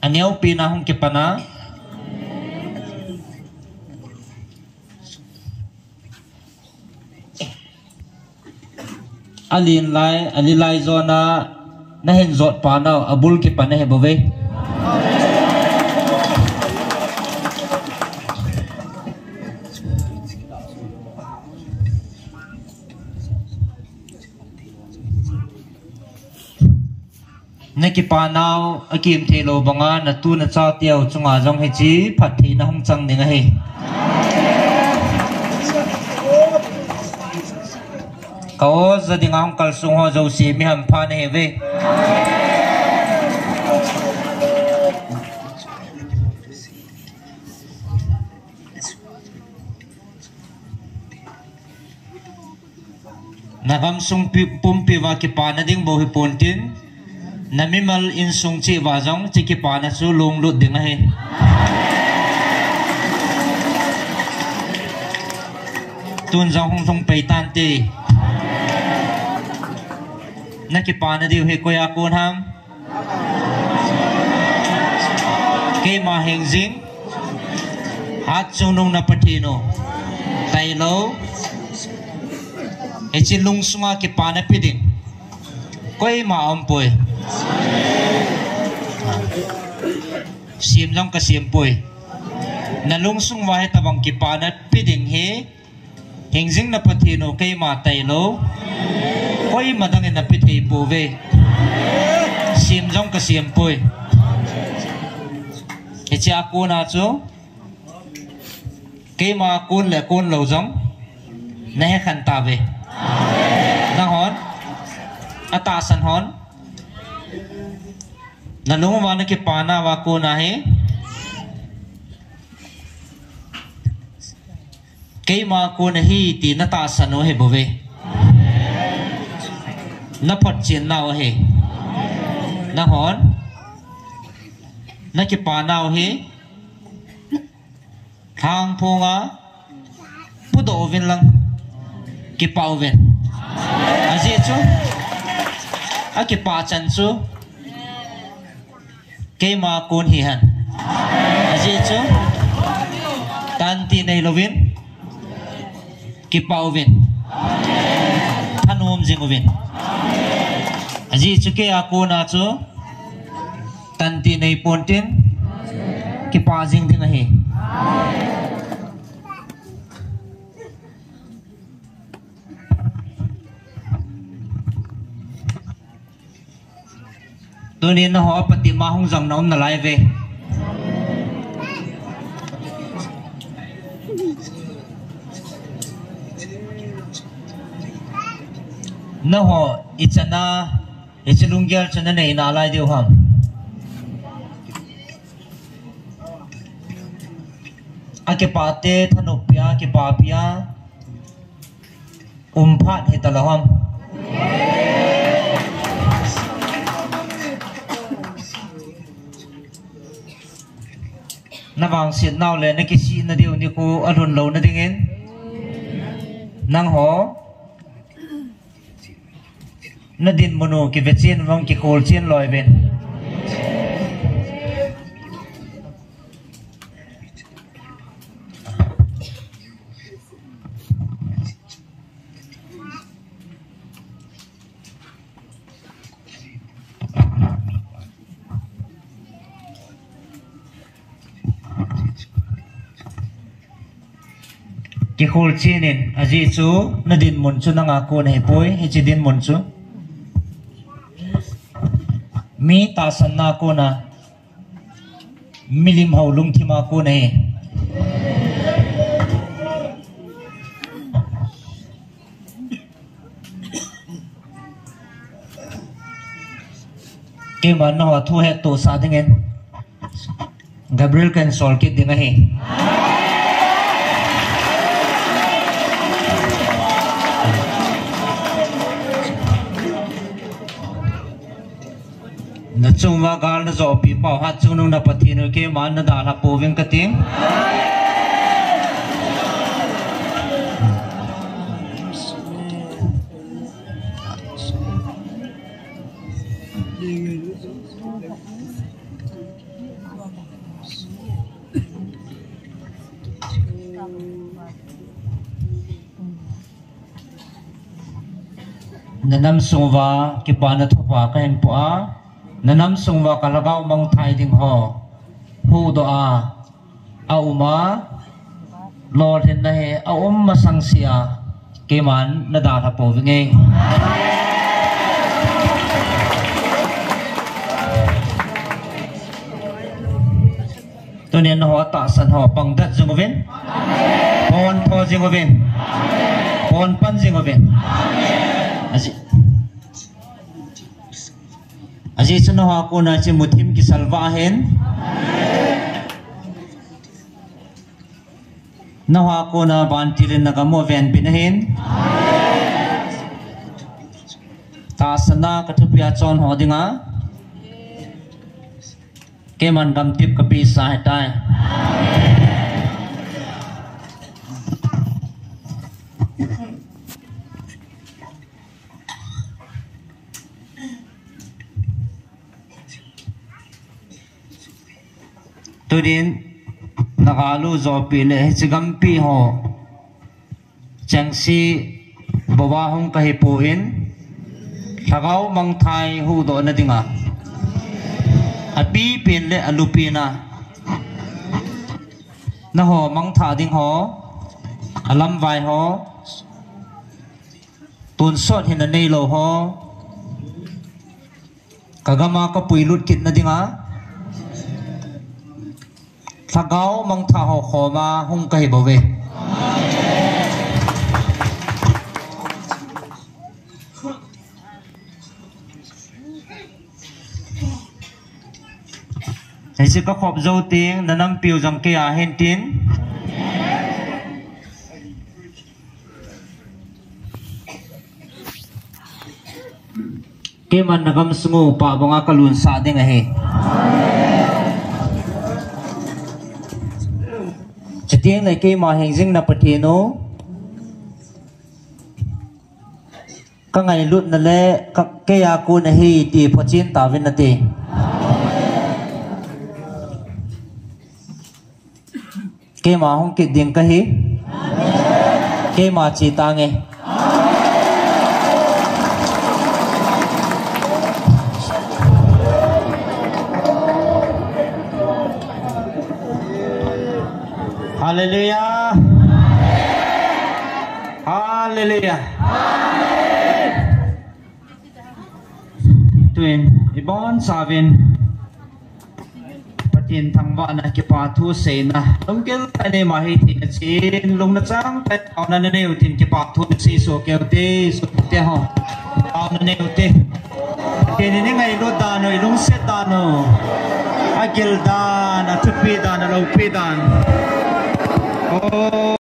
aneu pi na hung ki pa na ali lai zona na hen zot pa na abul ki pa na he bove Nakipanao akim thelo banga na tu na cha tiao chunga jong he chi phat thi na hong chang ninga he kao za ding ang kal sung ho zo si mi ham pha ne ve nagam sung pumpi wa ki pa na ding bo hi pontin namimal in sung chi wa jong chi ki pa na su lung lut ding he tun jong hong sung pei tan ti na ki pa na diu he ko ya kun ham ke ma heng jing hat chung nung na patino tai lo e chi lung sunga ki pa na piding koi ma om poi sim jong ka sim poi na lung sung wa he tabang ki pa na piding he hingjing na pathino kay ma tailo koi madang na pithi pu ve sim jong ka sim poi e cha ko na chu kay ma kun le kun lo jong na he khan ta ve na hon ata san hon na lung wa na ki pa na wa ko na he kay ma ko na hi ti na ta sano he bove na phat chen naw he na hon na ki pa naw he thang phonga pu do vin lang ki pau ven aji chu a ki pa chan chu kay ma kun hi han aji chu tan ti nei lovin ki pau vin thanom jing vin aji chu ke aku na chu tan ti nei pontin ki pa jing ding he tunin na ho pati ma hong jang nom na lai ve na ho ichana ichalungyal chana nei na lai deu ham ake pate thanopya ke papia umphat he talaham na bang sit naw le na ki si na deu ni ko alun lo na dingin nang ho na din mono ki vechin wang ki khol chen loi ben ki khol chenin aji chu na din mon chu na nga ko nei poi hi chi din mon chu mi ta san na ko na milim hau lung thima ko nei ke man no thu he to sa dingen Gabriel kan sol kit dinga he na chung wa gal na zo pi pau ha chung nung na pathi no ke man na da la po veng ka ting nanam sungwa ki pa na thopa ka hen po a nanam sungwa kalagaw mang thai ding ho hu do a uma lord hen na he a masang sia ke man na da tha po nge tôi nên họ tạ san họ bằng đất dương viên con po dương viên con pan dương viên aji suno họ cô na chỉ một thêm cái salva hen na họ cô na ban tilin na kamo ven pin hen ta sana katupia chon ho dinga ke man gam tip kapi sa tai tôi đến nagalu zo pile chigam pi ho changsi bawa hong kahi poin thagau mang thai hu do na dinga api pin le alupina na ho mang tha ding ho alam vai ho tun sot hin nei lo ho kagama ka puilut kit na dinga thagau mang tha ho khoma hung kai bo ve hãy sẽ có khop dâu tiếng là năm piu dòng kia hen tiếng cái mình là gam sungu pa bonga kalun sa ding he chỉ tiếng này cái mà hình dinh là patino các ngày luận là lẽ các cái aku này hi ti pochin ta vin na ti cái mà không kịp điện cái hi cái mà chỉ ta nghe Hallelujah Hallelujah Twin ibon savin patin thangwa na ki pa thu se na longkel ane ma hi thi chin lung na chang pe aw na ne utin ki pa thu si so ke te so te ho aw na ne uti ke ni ngai lo da no lung se da no agil da na thupi da na lo pi dan oh